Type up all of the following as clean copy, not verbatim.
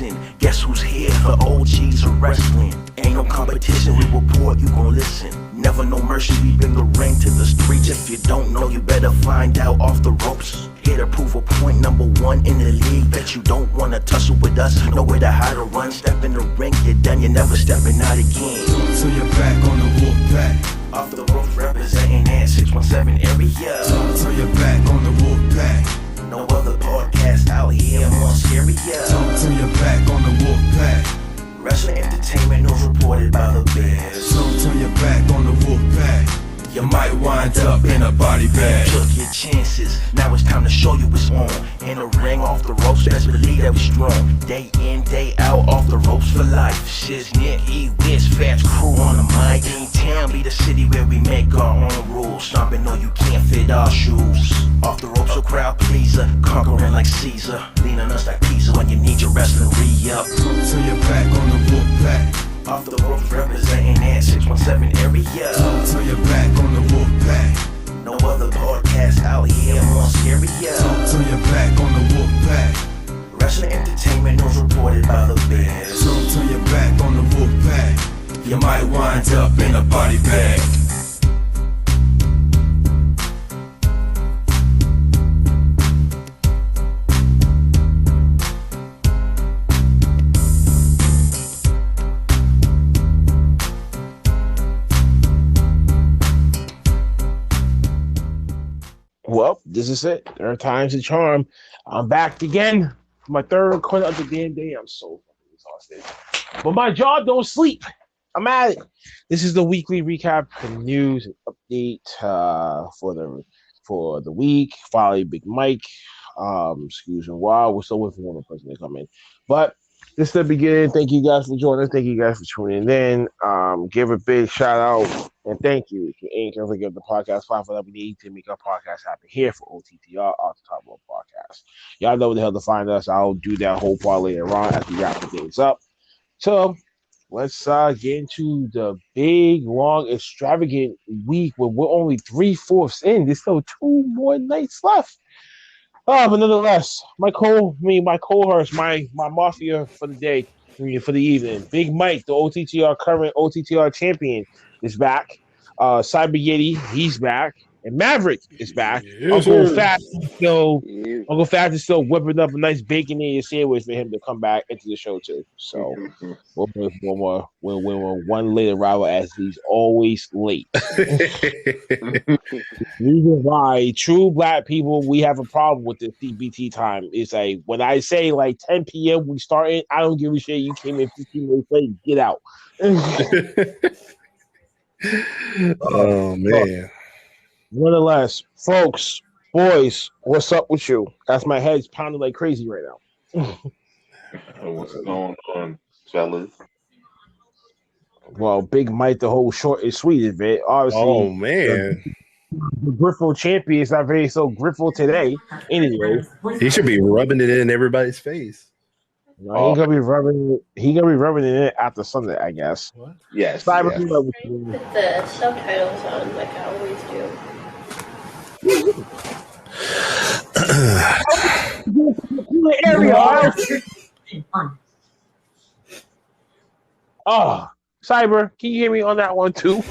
edition. Guess who's here for OGs of wrestling? Ain't no competition, we report, you gon' listen. Never no mercy, we bring the ring to the streets. If you don't know, you better find out off the ropes. Here to prove a point, number one in the league. Bet you don't wanna tussle with us, know where to hide or run. Step in the ring, you're done, you're never stepping out again. So you're back on the wolf pack. Off the roof, representing S3Ep.17 area. So you're back on the wolf pack. No other podcast out here more scarier. So you're back on the wolf pack. Wrestling entertainment news reported by the Bears. So turn your back on the wolf pack. You might wind up in a body bag. Took your chances, now it's time to show you what's on. In the ring, off the ropes, best believe that we strong. Day in, day out, off the ropes for life. Shiznit, E-Wiz, Fats crew on the mic. Town be the city where we make our own rules. Stomping, no, you can't fit our shoes. Off the ropes, a crowd pleaser, conquering like Caesar. Lean on us like pizza when you need your wrestling re-up. So you're back on the wolf pack. Off the roof, representing S3Ep.17 area. So you're back on the wolf pack. No other podcast out here more scarier. So you're back on the wolf pack. Wrestling entertainment news reported by the Bears. So turn your back on the wolf pack. You might wind up in a body bag. Well, this is it. Third time's the charm. I'm back again for my third quarter of the damn day. I'm so fucking exhausted. But my jaw don't sleep. I'm at it. This is the weekly recap and news and update for the week. Finally, Big Mike. Excuse me. Wow, we're still waiting for one more person to come in. But this is the beginning. Thank you guys for joining us. Thank you guys for tuning in. Give a big shout out and thank you to Anchor for giving the podcast platform that we need to make our podcast happen here for OTTR, Off the Top Rope Podcast. Y'all know where the hell to find us. I'll do that whole part later on as we wrap the things up. So let's get into the big, long, extravagant week where we're only 3/4 in. There's still 2 more nights left. But nonetheless, my cohorts, my mafia for the day, for the evening. Big Mike, the current OTTR champion, is back. Cyber Yeti, he's back. And Maverick is back. Yes, Uncle sir. Fat is still whipping up a nice bacon in sandwich for him to come back into the show too. So we'll wait for one late arrival as he's always late. Reason why true black people we have a problem with the CBT time is like when I say like 10 p.m. we starting, I don't give a shit. You came in 15 minutes late, get out. Oh man. Nonetheless, folks, boys, what's up with you? That's my head's pounding like crazy right now. What's going on, fellas? Well, Big Mike, the whole short and sweet of it. Obviously, Oh man. the Griffle champion is not very so Griffle today. Anyway, He should be rubbing it in everybody's face. no, he gonna be rubbing it in after Sunday, I guess. What? Yes. Cyber, yes. Put the subtitles on like I always do. Oh, Cyber, can you hear me on that one too?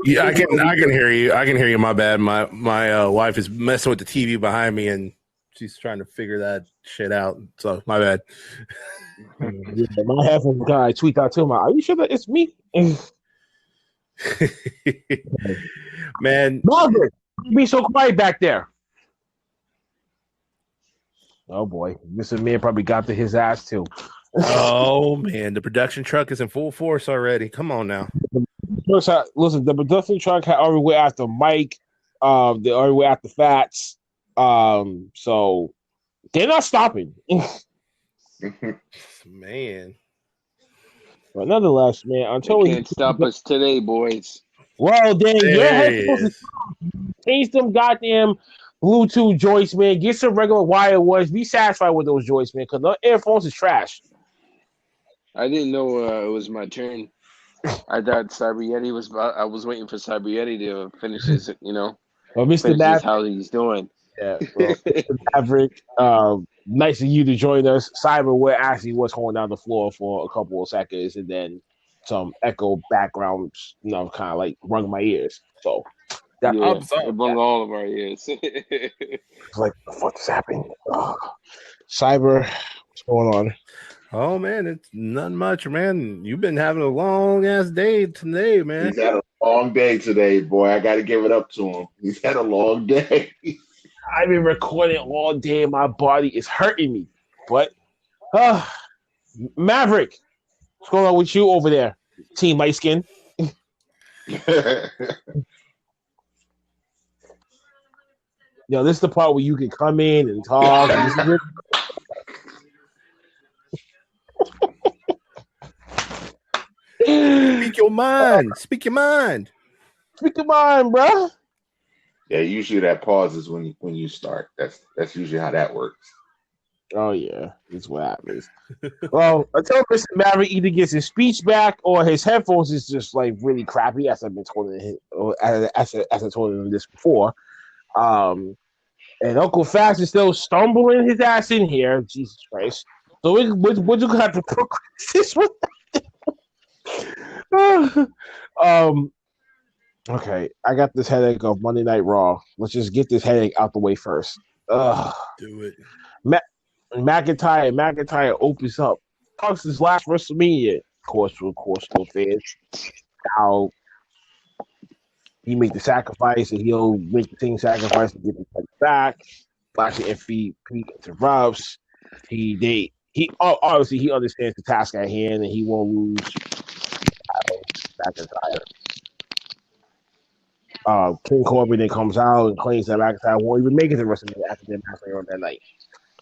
Yeah, I can hear you. I can hear you. My bad. My wife is messing with the TV behind me and she's trying to figure that shit out. So my bad. Yeah, my headphone guy tweet out to him. Are you sure that it's me? Man, Margaret, be so quiet back there. Oh boy, Mr. Man probably got to his ass too. oh man, the production truck is in full force already. Come on now. Listen, the production truck had already went after Mike. They already went after Fats. So they're not stopping. Man. But nonetheless, man, until They can't stop us today, boys. Well, then your There he headphones is. change them goddamn Bluetooth joints, man. Get some regular wire ones. Be satisfied with those joints, man, because the earphones is trash. I didn't know it was my turn. I thought Cyber Yeti was. I was waiting for Cyber Yeti to finish his. Well, Mr. Finish his Maverick, how he's doing. yeah, well, Mr. Maverick, Nice of you to join us. Cyber, where actually was going down the floor for a couple of seconds, and then some echo background, kind of like rung my ears. So that Yeah, ups up. it bung all of our ears. It's like, what the fuck's happening? Cyber, what's going on? Oh man, it's not much, man. You've been having a long ass day today, man. He's had a long day today, boy. I got to give it up to him. He's had a long day. I've been recording all day, and my body is hurting me. But, Maverick, what's going on with you over there, Team Light Skin? This is the part where you can come in and talk. Speak your mind. Speak your mind. Speak your mind, bro. Yeah, usually that pauses when you start. That's usually how that works. Oh yeah, that's what happens. Well, until Mr. Maverick either gets his speech back or his headphones is just like really crappy, as I've been told him, as I told him this before. And Uncle Fast is still stumbling his ass in here. Jesus Christ! So we're just gonna have to progress this one. Okay, I got this headache of Monday Night Raw. Let's just get this headache out the way first. Do it. McIntyre opens up. Talks his last WrestleMania. Of course, no fans. How he made the sacrifice, and he'll make the same sacrifice to get the fight back. Lashley MVP interrupts. He obviously he understands the task at hand, and he won't lose. McIntyre. King Corbin then comes out and claims that McIntyre won't even make it to WrestleMania after their match on that night.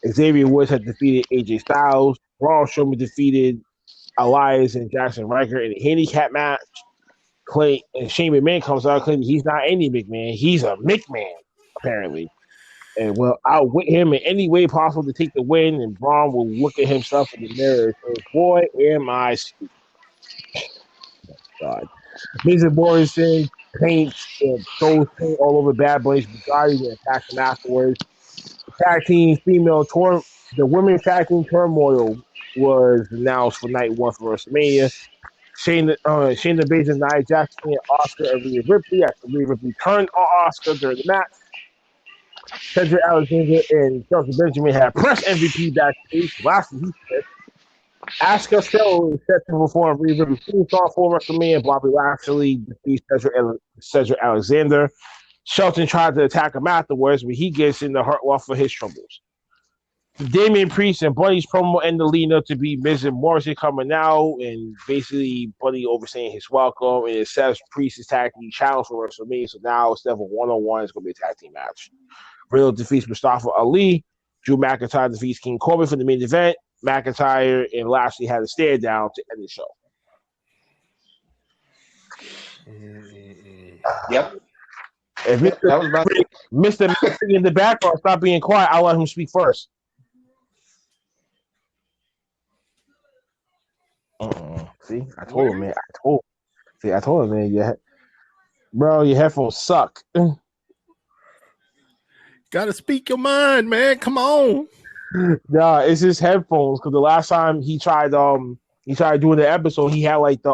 Xavier Woods had defeated AJ Styles. Braun Strowman defeated Elias and Jackson Riker in a handicap match. And Shane McMahon comes out claiming he's not any McMahon. He's a McMahon, apparently. And will outwit him in any way possible to take the win. And Braun will look at himself in the mirror and say, boy, am I stupid. God. Miz Morrison paints and throws paint all over Bad Bunny's Bugatti and attacks him afterwards. The women's tag team turmoil was announced for night one for WrestleMania. Shayna Baszler, Nia Jackson, and Oscar and Rhea Ripley after Rhea Ripley turned on Oscar during the match. Cedric Alexander and Shelton Benjamin had press MVP backstage. Lastly, he said, Asuka Costello is set to perform Rhea Ripley's theme song for WrestleMania. Bobby Lashley defeats Cedric Alexander. Shelton tried to attack him afterwards, but he gets in the hurt off for his troubles. Damian Priest and Buddy's promo end the lead up to be Miz and Morrison coming out, and basically Buddy overstaying his welcome, and it says Priest's tag team challenge for WrestleMania. So now instead of a one-on-one, it's going to be a tag team match. Riddle defeats Mustafa Ali. Drew McIntyre defeats King Corbin for the main event. McIntyre and Lashley had a stare down to end the show. Yep. If Mr. Maverick in the background stop being quiet, I'll let him speak first. See, I told him, man. I told him, man. Your headphones suck. Gotta speak your mind, man. Come on. Nah, it's his headphones. Because the last time he tried doing the episode, he had like the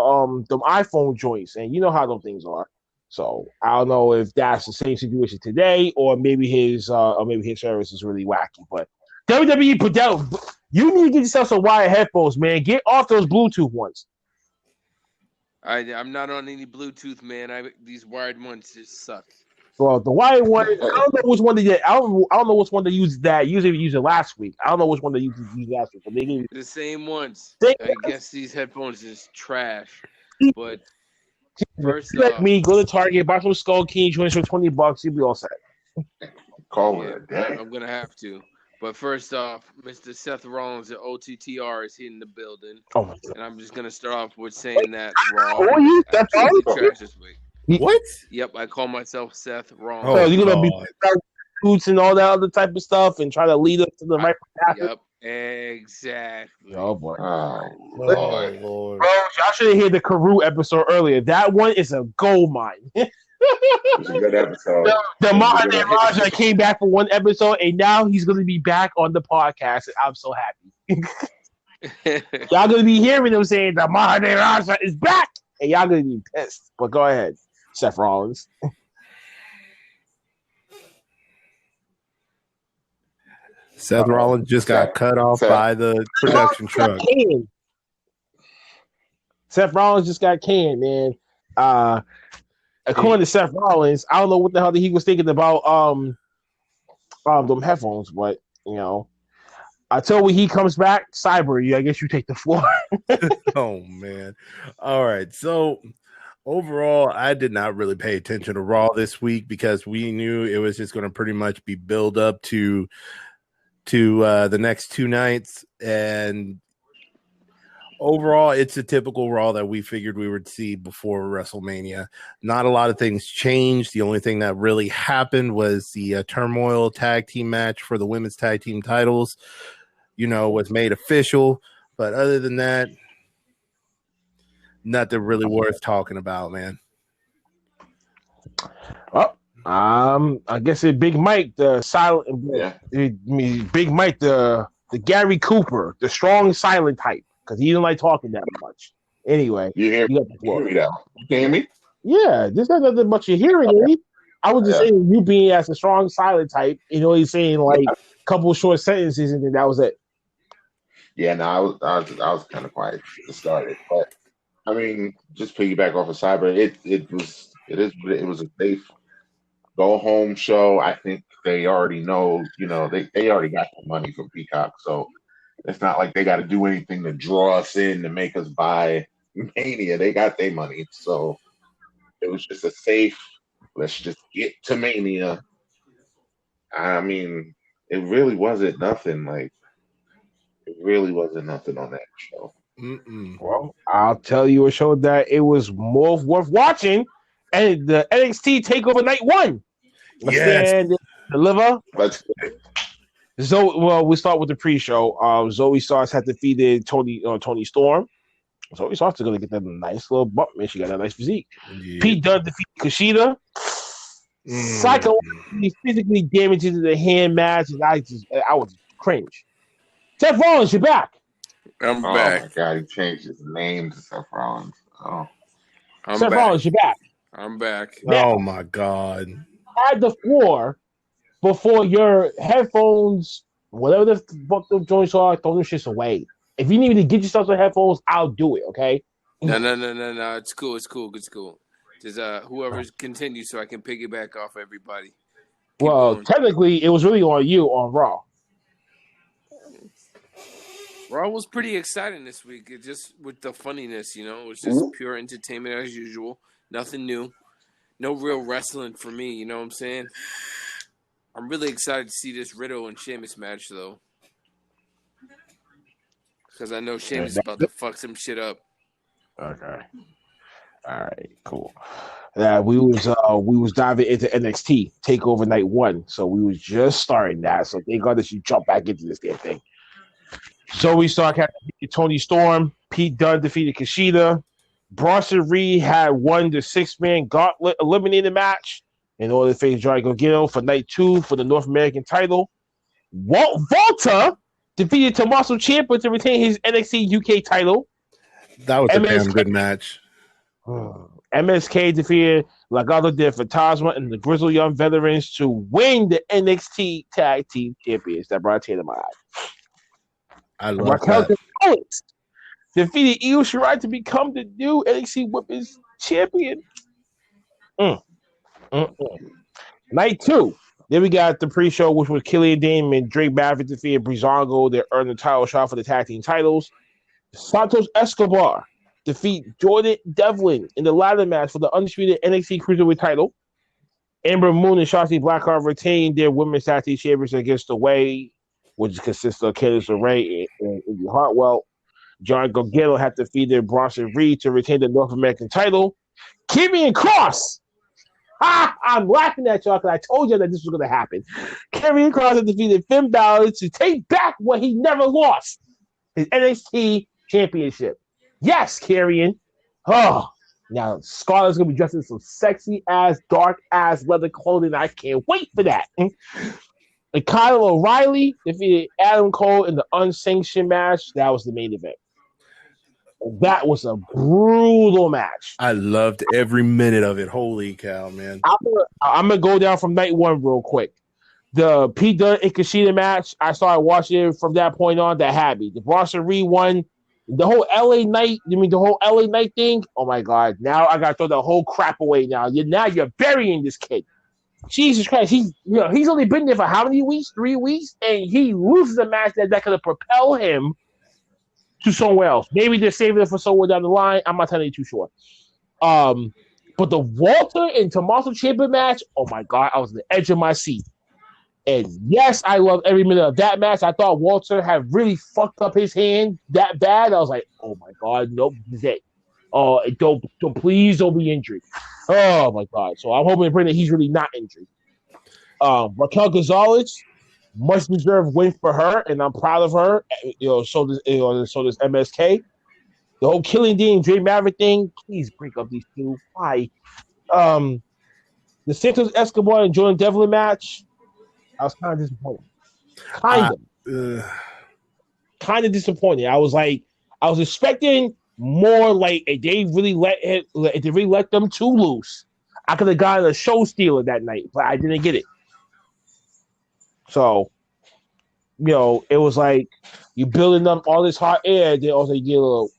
them iPhone joints, and you know how those things are. So I don't know if that's the same situation today, or maybe his service is really wacky. But WWE put down. You need to get yourself some wired headphones, man. Get off those Bluetooth ones. I'm not on any Bluetooth, man. These wired ones just suck. Well, the wired one, I don't know which one they did. I don't know which one they used that. Usually we used it last week. I don't know which one they used last week. But they the same ones. I guess these headphones is trash. But first like me, go to Target, buy some Skull King joints for $20. You'll be all set. Call it a day. I'm gonna have to. But first off, Mr. Seth Rollins at OTTR is in the building. Oh my God. And I'm just gonna start off with saying that Raw That's trash this week. What? Yep, I call myself Seth Rollins. So you're gonna be boots and all that other type of stuff and try to lead us to the right path. Yep, exactly. Oh boy. Oh, Lord. Bro, y'all should have heard the Karoo episode earlier. That one is a gold mine. It was a good episode. The It was a good Mahane episode. Raja came back for one episode, and now he's going to be back on the podcast, and I'm so happy. Y'all going to be hearing him saying the Mahane Raja is back, and y'all going to be pissed. But go ahead, Seth Rollins. Seth Rollins just got cut off by the production truck. Seth Rollins just got canned, man. According to Seth Rollins, I don't know what the hell he was thinking about them headphones, but you know, until when he comes back, Cyber, I guess you take the floor. Oh man. All right. So overall, I did not really pay attention to Raw this week because we knew it was just going to pretty much be build up to the next two nights, and overall, it's a typical Raw that we figured we would see before WrestleMania. Not a lot of things changed. The only thing that really happened was the Turmoil tag team match for the women's tag team titles, was made official. But other than that, nothing really worth talking about, man. Well, I guess it's Big Mike, the silent, Big Mike, the Gary Cooper, the strong silent type. Because he didn't like talking that much. Anyway, you hear me now? You can hear me? Yeah, there's not nothing much you're hearing. I was just saying you being as a strong silent type, he's saying like a couple short sentences and then that was it. Yeah, no, I was kind of quiet to start it, but I mean, just piggyback off of Cyber, it was a safe go home show. I think they already know, they already got the money from Peacock, so it's not like they got to do anything to draw us in to make us buy Mania. They got their money, so it was just a safe. Let's just get to Mania. I mean, it really wasn't nothing. Like, it really wasn't nothing on that show. Well, I'll tell you a show that it was more worth watching, and the NXT Takeover Night 1. Yes. Deliver. Let's Zoe. Well, we start with the pre-show. Zoe Starks had defeated Tony Storm. Zoe Starks is going to get that nice little bump, man. She got that nice physique. Yeah. Pete Dunne defeated Kushida. Psychologically, physically damaging the hand match, and I was cringe. Seth Rollins, you're back. I'm back. Oh my God, he changed his name to Seth Rollins. Oh, Seth Rollins, you're back. I'm back. Now, oh my God! Had the floor before your headphones, whatever the fuck those joints are, throw them shits away. If you need me to get yourself some headphones, I'll do it. Okay? No. It's cool. Just whoever continues, so I can piggyback off everybody. Keep going. Technically, it was really on you on Raw. Raw was pretty exciting this week. It just with the funniness, it was just pure entertainment as usual. Nothing new. No real wrestling for me. You know what I'm saying? I'm really excited to see this Riddle and Sheamus match, though, because I know Sheamus is about to fuck some shit up. Okay. All right. Cool. Yeah, we was diving into NXT Takeover Night 1, so we was just starting that. So thank God that you jumped back into this damn thing. Zoe Stark had defeated Tony Storm. Pete Dunne defeated Kushida. Bronson Reed had won the 6-man gauntlet eliminated match in order to face Johnny Gargano for night 2 for the North American title. Walter defeated Tommaso Ciampa to retain his NXT UK title. That was a damn good match. MSK defeated Legado del Fantasma and the Grizzled Young Veterans to win the NXT Tag Team Champions. That brought a tear to my eye. I love that. Defeated Io Shirai to become the new NXT Women's Champion. Night 2. Then we got the pre-show, which was Killian Dane and Drake Maverick defeated Breezango. They earned the title shot for the tag team titles. Santos Escobar defeat Jordan Devlin in the ladder match for the undisputed NXT Cruiserweight title. Amber Moon and Shotzi Blackheart retained their women's tag team champions against the Way, which consists of Candice LeRae and Indy Hartwell. John Gargano had defeated Bronson Reed to retain the North American title. Karrion Kross. I'm laughing at y'all because I told you that this was going to happen. Karrion Kross had defeated Finn Balor to take back what he never lost, his NXT championship. Yes, Karrion. Oh, Now Scarlett's gonna be dressed in some sexy ass, dark ass leather clothing. I can't wait for that. And Kyle O'Reilly defeated Adam Cole in the unsanctioned match. That was the main event. That was a brutal match. I loved every minute of it. Holy cow, man. I'm gonna go down from night one real quick. The Pete Dunne and Kushida match, I started watching it from that point on. That had me. The Bronson Reed one, the whole LA night. I mean, the whole LA night thing. Oh my god! Now I gotta throw the whole crap away. Now you're burying this kid. Jesus Christ! He's only been there for how many weeks? 3 weeks, and he loses a match that could have propelled him to somewhere else. Maybe they're saving it for somewhere down the line. I'm not telling you too sure. But the Walter and Tommaso Ciampa match. Oh my god! I was on the edge of my seat. And yes, I love every minute of that match. I thought Walter had really fucked up his hand that bad. I was like, oh my god, nope, this is it. Oh, please don't be injured. Oh my god. So I'm hoping to pray that he's really not injured. Raquel Gonzalez, much deserved win for her, and I'm proud of her. So does MSK. The whole Killing Dean and Dre Maverick thing. Please break up these two. Why? The Santos Escobar and Jordan Devlin match. I was kind of disappointed. Kind of disappointed. I was expecting more. Like if they really let them two loose, I could have gotten a show stealer that night, but I didn't get it. So, it was like you building up all this hot air. Then also you get a little.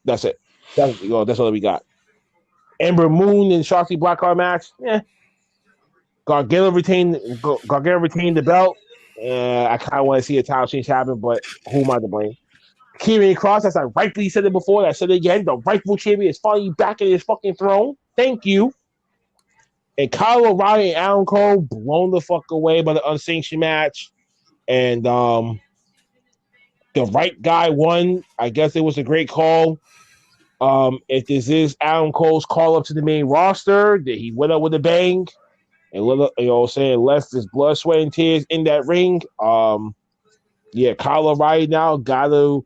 That's it. That's all we got. Ember Moon and Shotzi Blackheart match. Gargano retained the belt. I kind of want to see a title change happen, but who am I to blame? Karrion Kross, as I rightfully said it before, I said it again, the rightful champion is finally back in his fucking throne. Thank you. And Kyle O'Reilly and Adam Cole blown the fuck away by the unsanctioned match. And the right guy won. I guess it was a great call. If this is Adam Cole's call up to the main roster, that he went up with a bang. And left his blood, sweat, and tears in that ring. Kyle O'Reilly now got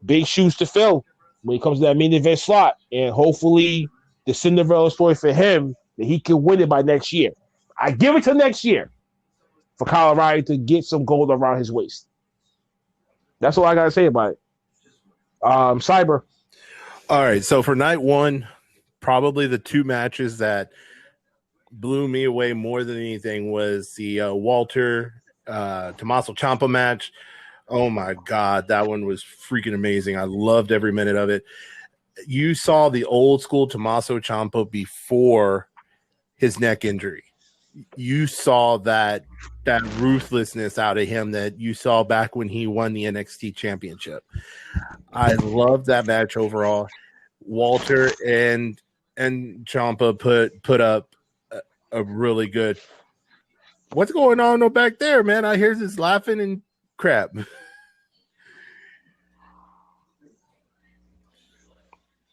big shoes to fill when it comes to that main event slot, and hopefully the Cinderella story for him that he can win it by next year. I give it to next year for Kyle O'Reilly to get some gold around his waist. That's all I gotta say about it. Cyber. All right, so for night one, probably the two matches that blew me away more than anything was the Walter Tommaso Ciampa match. Oh my god, that one was freaking amazing. I loved every minute of it. You saw the old school Tommaso Ciampa before his neck injury. You saw that ruthlessness out of him that you saw back when he won the NXT championship. I loved that match overall. Walter and Ciampa put up a really good. What's going on back there, man? I hear this laughing and crap.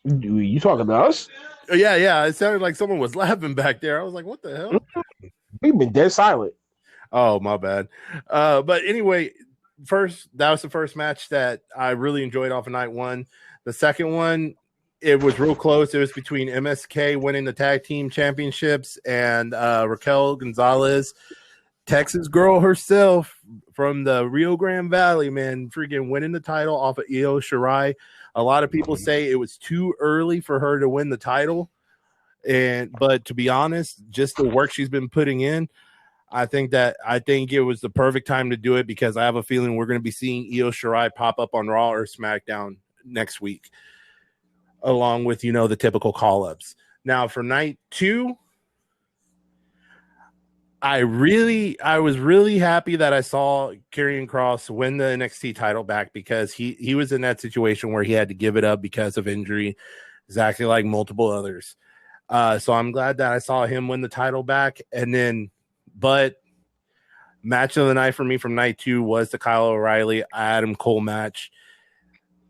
You talking to us? Yeah. It sounded like someone was laughing back there. I was like, what the hell? We've been dead silent. Oh, my bad. But anyway, that was the first match that I really enjoyed off of night one. The second one, it was real close. It was between MSK winning the tag team championships and Raquel Gonzalez, Texas girl herself from the Rio Grande Valley, man, freaking winning the title off of Io Shirai. A lot of people say it was too early for her to win the title. But to be honest, just the work she's been putting in, I think it was the perfect time to do it because I have a feeling we're going to be seeing Io Shirai pop up on Raw or SmackDown next week, along with, the typical call-ups. Now, for night two, I was really happy that I saw Karrion Kross win the NXT title back because he was in that situation where he had to give it up because of injury, exactly like multiple others. So I'm glad that I saw him win the title back. But match of the night for me from night two was the Kyle O'Reilly Adam Cole match.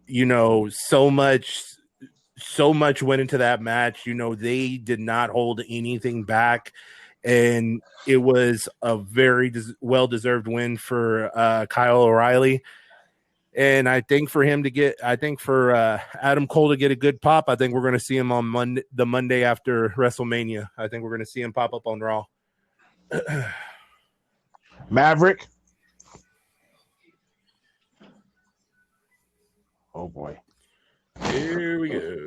So much went into that match. They did not hold anything back. And it was a very well-deserved win for Kyle O'Reilly. And I think for Adam Cole to get a good pop, I think we're going to see him on the Monday after WrestleMania. I think we're going to see him pop up on Raw. Maverick. Oh boy. Here we go.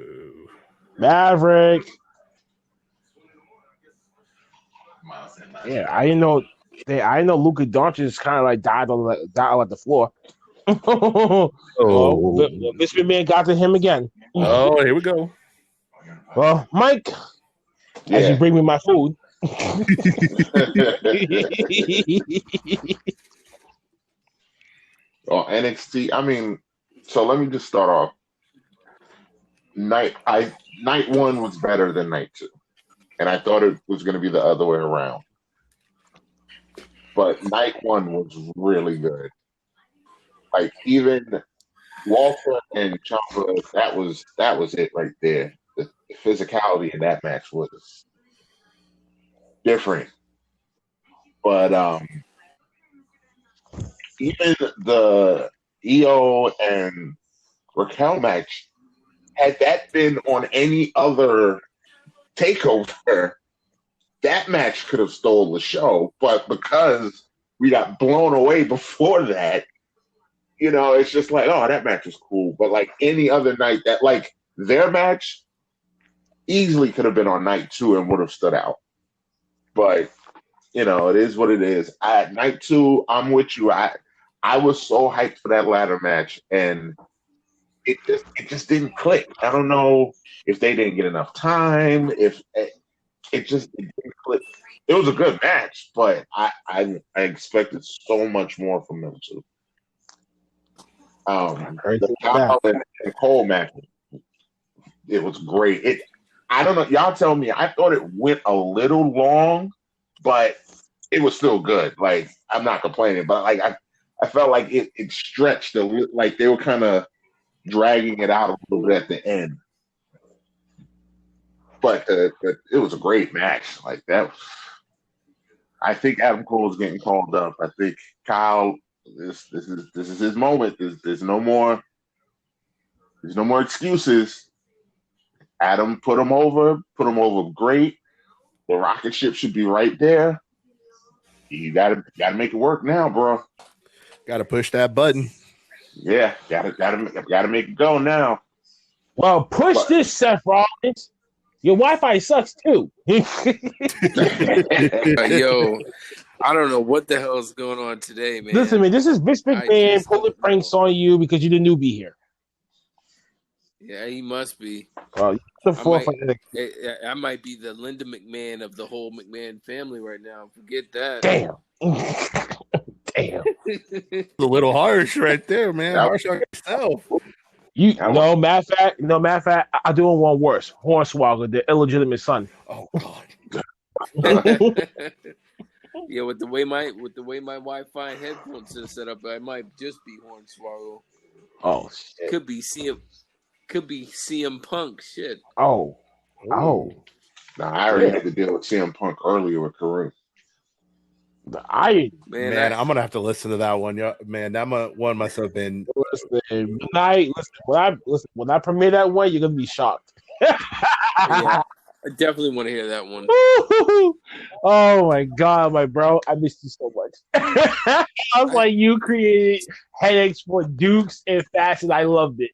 Maverick. Yeah, I didn't know. Luka Doncic kind of like died on the floor. Well, Vince McMahon got to him again. Oh, here we go. Well, Mike, as you bring me my food. Oh, NXT. I mean, so let me just start off. Night one was better than night two, and I thought it was going to be the other way around. But night one was really good. Like even Walter and Ciampa, that was it right there. The physicality in that match was different. But even the EO and Raquel match, had that been on any other takeover, that match could have stole the show. But because we got blown away before that, it's just like, oh, that match was cool. But like any other night, that like their match easily could have been on night two and would have stood out. But it is what it is. Night two, I'm with you. I was so hyped for that ladder match, and it just didn't click. I don't know if they didn't get enough time. If it didn't click. It was a good match, but I expected so much more from them too. The Kyle and Cole match, it was great. I don't know. Y'all tell me. I thought it went a little long, but it was still good. Like I'm not complaining, but like I felt like it stretched like they were kind of dragging it out a little bit at the end. But it was a great match. Like that. I think Adam Cole is getting called up. I think Kyle. This is his moment. There's no more excuses. Adam put him over great. The rocket ship should be right there. You gotta make it work now, bro. Gotta push that button. Yeah, gotta make it go now. Well, this, Seth Rollins. Your Wi-Fi sucks too. Yo, I don't know what the hell is going on today, man. Listen, man, this is Vince McMahon pulling pranks on you because you're the newbie here. Yeah, he must be. Well, I might be the Linda McMahon of the whole McMahon family right now. Forget that. Damn. A little harsh right there, man. Harsh on yourself. Matter of fact, I do one worse. Hornswoggle, the illegitimate son. Oh God. Yeah, with the way my Wi-Fi headphones are set up, I might just be Hornswoggle. Oh shit. Could be CM Punk. Shit. Oh. Nah, I already had to deal with CM Punk earlier with Kareem. Man, I'm gonna have to listen to that one. Man, that one must have been. Listen, when I premiere that one, you're gonna be shocked. Yeah, I definitely want to hear that one. Oh my God, my bro, I missed you so much. I was like, you created headaches for Dukes and Fast, and I loved it.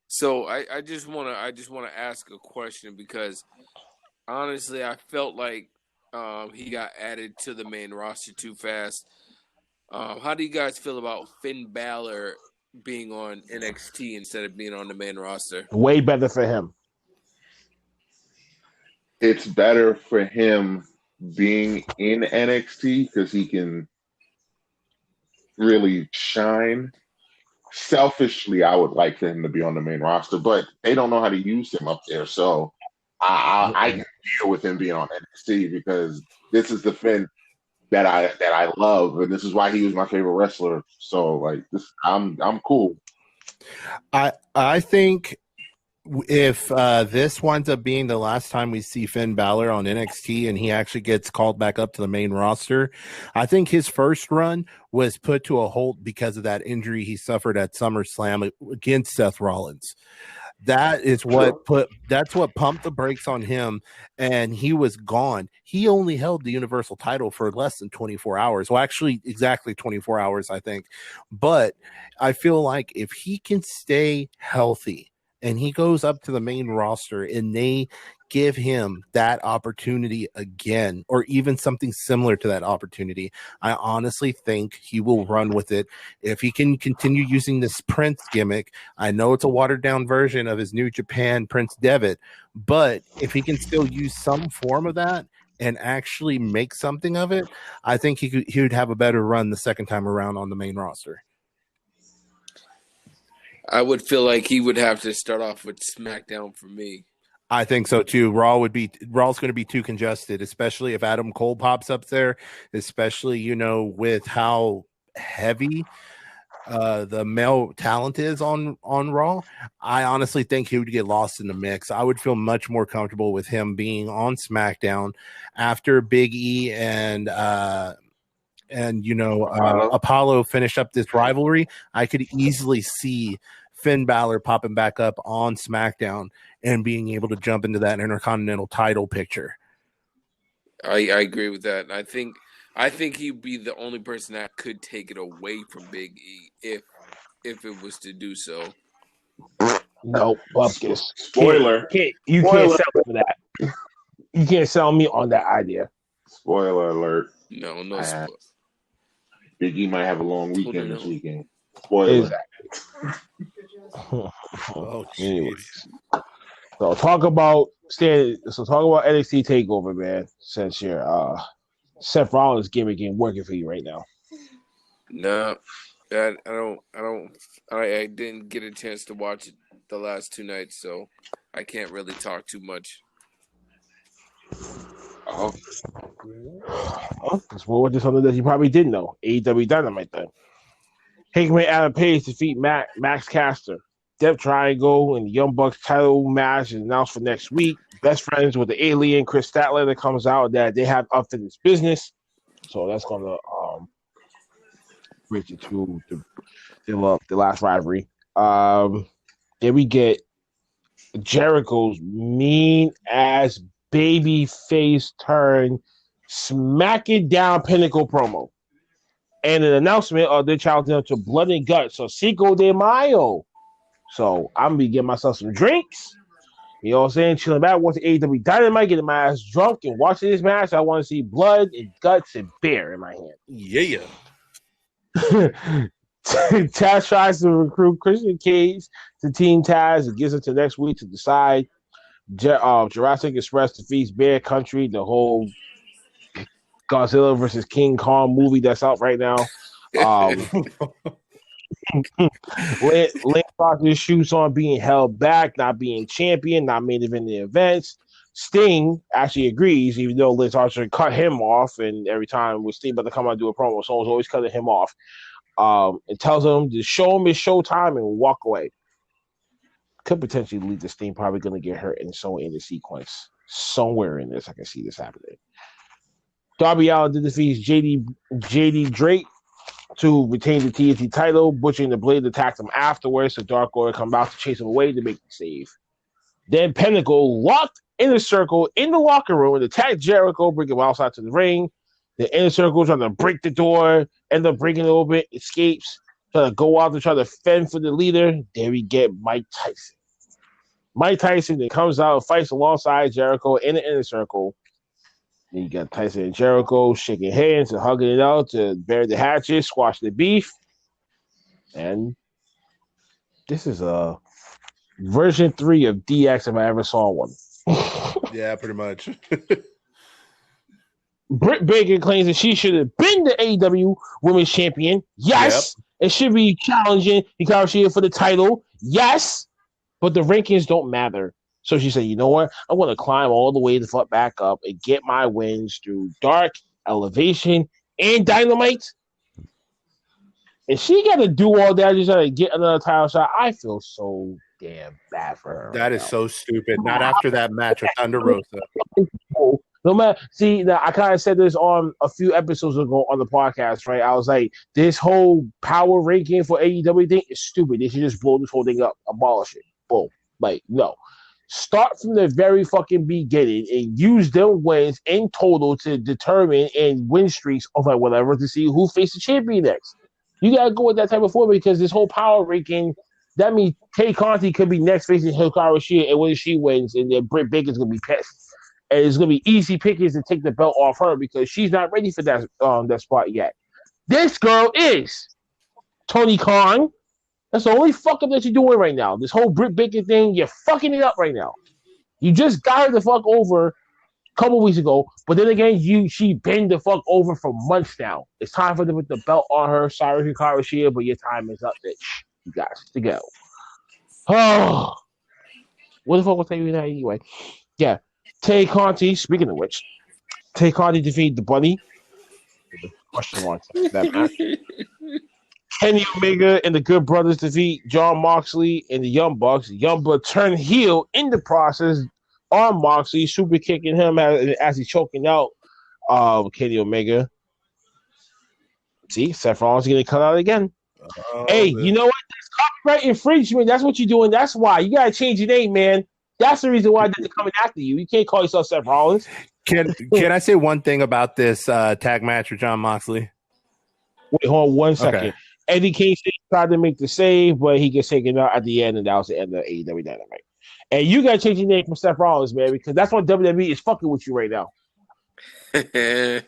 So I just want to ask a question because honestly, I felt like he got added to the main roster too fast. How do you guys feel about Finn Balor being on NXT instead of being on the main roster? Way better for him. It's better for him being in NXT because he can really shine. Selfishly, I would like for him to be on the main roster, but they don't know how to use him up there. So I can deal with him being on NXT because this is the Finn that I love, and this is why he was my favorite wrestler. So like this, I'm cool. I think if this winds up being the last time we see Finn Balor on NXT and he actually gets called back up to the main roster, I think his first run was put to a halt because of that injury he suffered at SummerSlam against Seth Rollins. That's what pumped the brakes on him, and he was gone. He only held the Universal title for less than 24 hours. Well, actually exactly 24 hours, I think. But I feel like if he can stay healthy and he goes up to the main roster and they give him that opportunity again, or even something similar to that opportunity, I honestly think he will run with it. If he can continue using this Prince gimmick, I know it's a watered down version of his New Japan Prince Devitt, but if he can still use some form of that and actually make something of it, I think he would have a better run the second time around on the main roster. I would feel like he would have to start off with SmackDown for me. I think so too. Raw's going to be too congested, especially if Adam Cole pops up there, especially, with how heavy the male talent is on Raw. I honestly think he would get lost in the mix. I would feel much more comfortable with him being on SmackDown after Big E and Apollo finished up this rivalry. I could easily see Finn Balor popping back up on SmackDown and being able to jump into that Intercontinental title picture. I agree with that. I think he'd be the only person that could take it away from Big E if it was to do so. No, Bupkis. Spoiler. You can't sell me for that. You can't sell me on that idea. Spoiler alert. No spoiler. Big E might have a long weekend this weekend. Spoiler. Anyways. So talk about NXT TakeOver, man. Since your Seth Rollins gimmick ain't working for you right now. No, I didn't get a chance to watch it the last 2 nights, so I can't really talk too much. Let's roll with this something that you probably didn't know. AEW Dynamite then. Hickman Adam Page defeat Max Caster. Death Triangle and the Young Bucks title match is announced for next week. Best friends with the alien Chris Statler that comes out that they have unfinished business. So that's gonna bridge it to the last rivalry. Then we get Jericho's mean ass baby face turn smacking down Pinnacle promo. And an announcement of their challenging them to Blood and Guts. So Cinco de Mayo. So I'm gonna be getting myself some drinks. You know what I'm saying? Chilling back, watching AEW Dynamite, getting my ass drunk and watching this match. I want to see blood and guts and beer in my hand. Yeah. Taz tries to recruit Christian Cage to Team Taz and gives it to next week to decide. Jurassic Express defeats Bear Country, the whole Godzilla versus King Kong movie that's out right now. Lance Archer shoots on being held back, not being champion, not main event the events. Sting actually agrees, even though Lance Archer cut him off, and every time with Sting about to come out and do a promo, someone's always cutting him off. It tells him to show him his showtime and walk away. Could potentially lead to Sting probably going to get hurt in the sequence. Somewhere in this, I can see this happening. Darby Allin defeats JD Drake to retain the TNT title. Butcher and the Blade attacked him afterwards, so Dark Order come out to chase him away to make the save. Then Pinnacle locked in a circle in the locker room and attacked Jericho, bring him outside to the ring. The Inner Circle trying to break the door, end up breaking it open, escapes, trying to go out to try to fend for the leader. There we get Mike Tyson. Mike Tyson then comes out and fights alongside Jericho in the Inner Circle. Then you got Tyson and Jericho shaking hands and hugging it out to bury the hatchet, squash the beef. And this is a version 3 of DX if I ever saw one. Yeah, pretty much. Britt Baker claims that she should have been the AEW Women's Champion. Yes. Yep. It should be challenging because she is for the title. Yes. But the rankings don't matter. So she said, you know what? I want to climb all the way the fuck back up and get my wins through Dark, Elevation, and Dynamite. And she got to do all that just to get another title shot. I feel so damn bad for her That right is now. so stupid. Not after that match with Thunder Rosa. No matter, see, now I kind of said this on a few episodes ago on the podcast, right? I was like, this whole power ranking for AEW thing is stupid. They should just blow this whole thing up, abolish it. Boom. Like, no. Start from the very fucking beginning and use them wins in total to determine and win streaks of like whatever to see who faces the champion next. You gotta go with that type of format because this whole power ranking, that means Tay Conti could be next facing Hikaru Shida, and when she wins, and then Britt Baker's gonna be pissed. And it's gonna be easy pickings to take the belt off her because she's not ready for that spot yet. This girl is Tony Khan. That's the only fucking that you're doing right now. This whole Britt Baker thing, you're fucking it up right now. You just got her the fuck over a couple weeks ago, but then again, she been the fuck over for months now. It's time for them to put the belt on her. Sorry, Hikaru Shida, but your time is up, bitch. You guys to go. Oh, what the fuck was I saying that anyway? Yeah, Tay Conti. Speaking of which, Tay Conti defeated the Bunny. Question mark that match. Kenny Omega and the Good Brothers defeat John Moxley and the Young Bucks. Young Bucks turn heel in the process on Moxley, super kicking him as he's choking out Kenny Omega. See, Seth Rollins is going to cut out again. Hey, you know what? That's copyright infringement. That's what you're doing. That's why. You got to change your name, man. That's the reason why they're coming after you. You can't call yourself Seth Rollins. Can I say one thing about this tag match with John Moxley? Wait, hold on 1 second. Okay. Eddie Kingston tried to make the save, but he gets taken out at the end, and that was the end of AEW Dynamite. And you got to change your name from Seth Rollins, man, because that's what WWE is fucking with you right now. You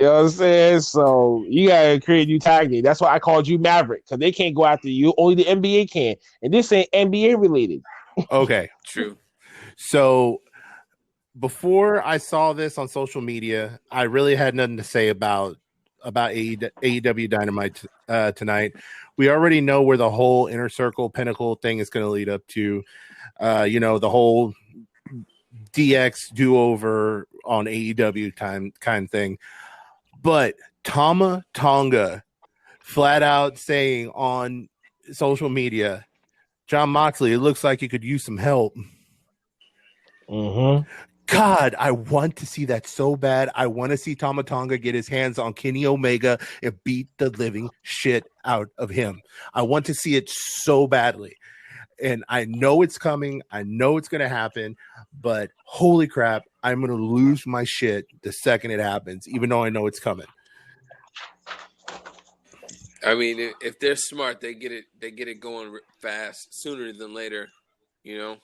know what I'm saying? So you got to create a new tag name. That's why I called you Maverick, because they can't go after you. Only the NBA can. And this ain't NBA related. Okay. True. So before I saw this on social media, I really had nothing to say about AEW Dynamite tonight. We already know where the whole Inner Circle Pinnacle thing is going to lead up to. The whole DX do-over on AEW kind of thing. But Tama Tonga flat out saying on social media, John Moxley, it looks like you could use some help. Mm-hmm. God, I want to see that so bad. I want to see Tama Tonga get his hands on Kenny Omega and beat the living shit out of him. I want to see it so badly. And I know it's coming. I know it's going to happen. But holy crap, I'm going to lose my shit the second it happens, even though I know it's coming. I mean, if they're smart, they get it going fast, sooner than later, you know?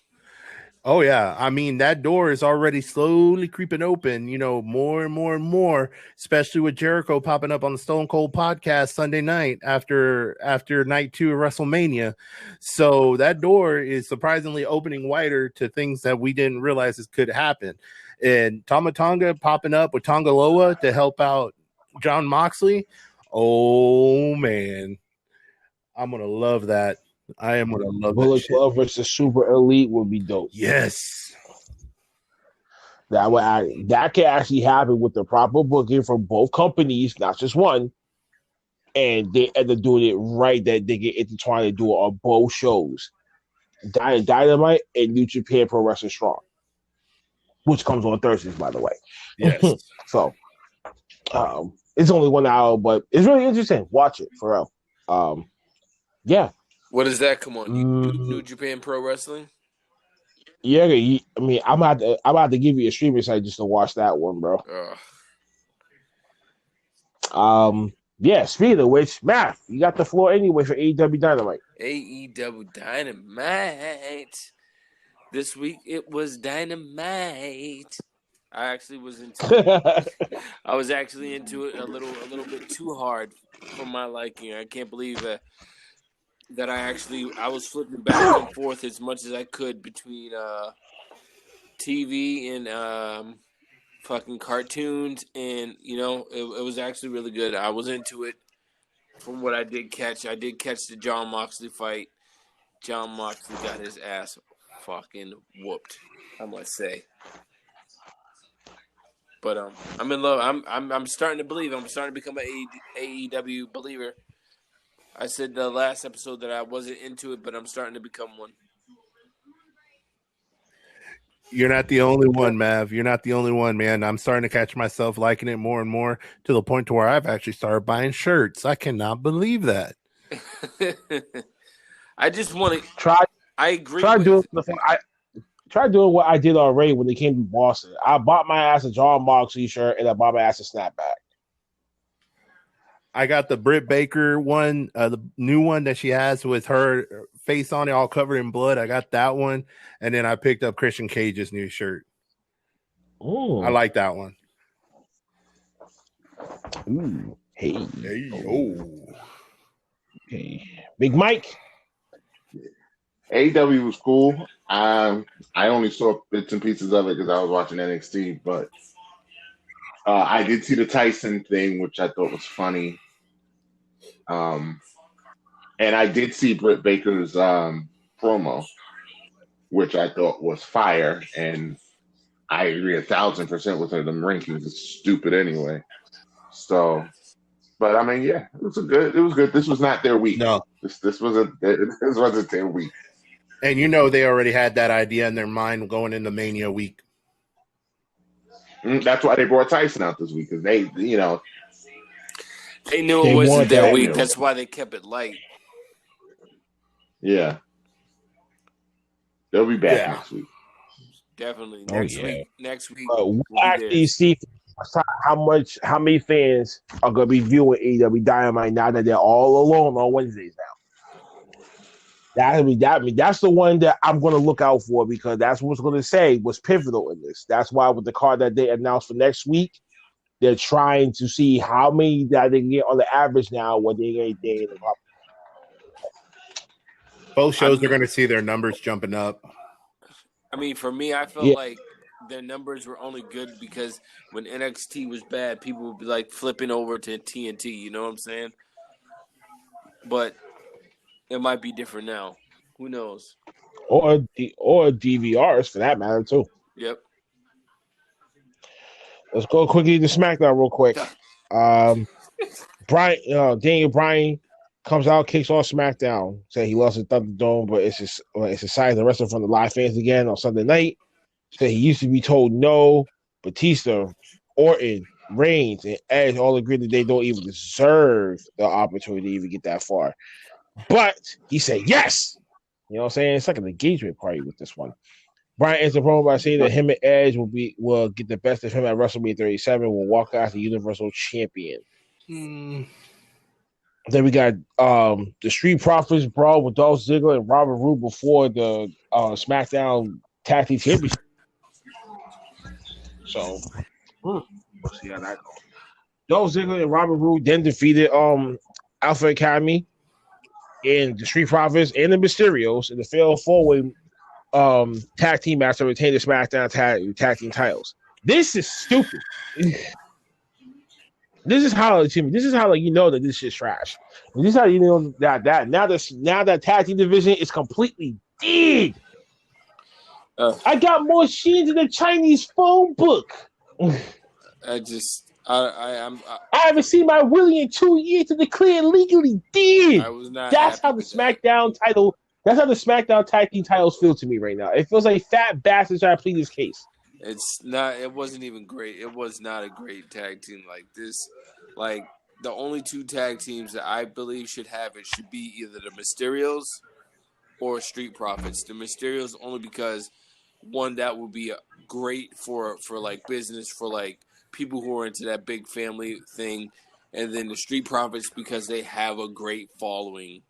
Oh, yeah. I mean, that door is already slowly creeping open, more and more and more, especially with Jericho popping up on the Stone Cold podcast Sunday night after night 2 of WrestleMania. So that door is surprisingly opening wider to things that we didn't realize could happen. And Tama Tonga popping up with Tonga Loa to help out John Moxley. Oh, man. I'm going to love that. I am going to love Bullet that shit. Club versus Super Elite would be dope. Yes. That can actually happen with the proper booking from both companies, not just one. And they end up doing it right, that they get intertwined and do it on both shows. Dynamite and New Japan Pro Wrestling Strong, which comes on Thursdays, by the way. Yes. So it's only 1 hour, but it's really interesting. Watch it for real. Yeah. What does that come on? New Japan Pro Wrestling? Yeah, I mean, I'm about to give you a streaming site just to watch that one, bro. Yeah, speaking of which, Matt, you got the floor anyway for AEW Dynamite. AEW Dynamite. This week it was Dynamite. I actually was into it. I was actually into it a little bit too hard for my liking. I can't believe that I was flipping back and forth as much as I could between TV and fucking cartoons, and it was actually really good. I was into it. From what I did catch the John Moxley fight. John Moxley got his ass fucking whooped, I must say. But I'm in love. I'm starting to believe. I'm starting to become an AEW believer. I said the last episode that I wasn't into it, but I'm starting to become one. You're not the only one, Mav. You're not the only one, man. I'm starting to catch myself liking it more and more to the point to where I've actually started buying shirts. I cannot believe that. I just want to. Try I agree try doing with. the I try doing what I did already when they came to Boston. I bought my ass a John Moxley shirt and I bought my ass a snapback. I got the Britt Baker one, the new one that she has with her face on it, all covered in blood. I got that one, and then I picked up Christian Cage's new shirt. Ooh. I like that one. Ooh. Hey. Hey. Big Mike. AEW was cool. I only saw bits and pieces of it because I was watching NXT, but I did see the Tyson thing, which I thought was funny. And I did see Britt Baker's promo, which I thought was fire. And I agree 1,000% with her. Them rankings is stupid anyway. So, but I mean, yeah, it was good. This was not their week. No. This wasn't their week. And you know they already had that idea in their mind going into Mania week. That's why they brought Tyson out this week because they knew it wasn't their week. That's why they kept it light. Yeah, they'll be back next week. Definitely next week. We'll actually see how many fans are gonna be viewing AEW Dynamite now that they're all alone on Wednesdays now. That's the one that I'm going to look out for because that's what's going to say was pivotal in this. That's why with the card that they announced for next week, they're trying to see how many that they can get on the average now when they get anything in the top. Both shows are going to see their numbers jumping up. I mean, for me, I felt like their numbers were only good because when NXT was bad, people would be like flipping over to TNT. You know what I'm saying? But it might be different now. Who knows? Or DVRs for that matter too. Yep. Let's go quickly to SmackDown real quick. Daniel Bryan comes out, kicks off SmackDown. Said he lost the Thunderdome, but it's exciting to wrestle from the live fans again on Sunday night. Said he used to be told no. Batista, Orton, Reigns, and Edge all agree that they don't even deserve the opportunity to even get that far. But he said yes. You know what I'm saying? It's like an engagement party with this one. Bryan ends the promo by saying that him and Edge will get the best of him at WrestleMania 37, will walk out as the Universal Champion. Then we got the Street Profits brawl with Dolph Ziggler and Robert Roode before the SmackDown Tag Team Championship. So we'll see how that goes. Dolph Ziggler and Robert Roode then defeated Alpha Academy and the Street Profits and the Mysterios in the Fatal 4-Way tag team match to retain the SmackDown tag team titles. This is stupid. This is how you know that this shit's trash. This is how you know that now that tag team division is completely dead. I got more sheets in the Chinese phone book. I haven't seen my Willie in 2 years to declare legally dead. I was not. That's how the SmackDown title. That's how the SmackDown tag team titles feel to me right now. It feels like fat bastards trying to plead this case. It's not. It wasn't even great. It was not a great tag team like this. Like the only two tag teams that I believe should have it should be either the Mysterios or Street Profits. The Mysterios only because one, that would be great for like business for like people who are into that big family thing, and then the Street Profits because they have a great following.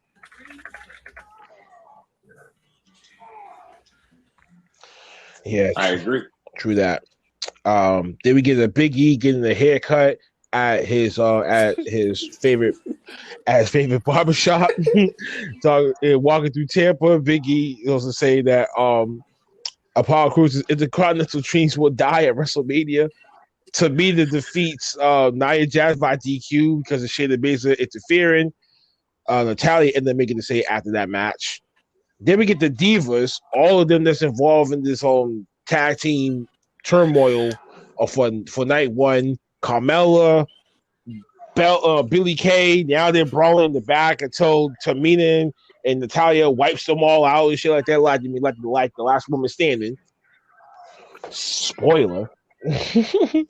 Yeah, I agree. True that. Then we get a Big E getting a haircut at his favorite barbershop. Walking through Tampa, Big E also say that Apollo Crews' intercontinental dreams will die at WrestleMania. Tamina defeats Nia Jax by DQ because of Shayna Baszler interfering. Natalia ended up making the say after that match. Then we get the Divas, all of them that's involved in this tag team turmoil for night one. Carmella, Billy Kay. Now they're brawling in the back until Tamina and Natalia wipes them all out and shit like that. Like the last woman standing. Spoiler. The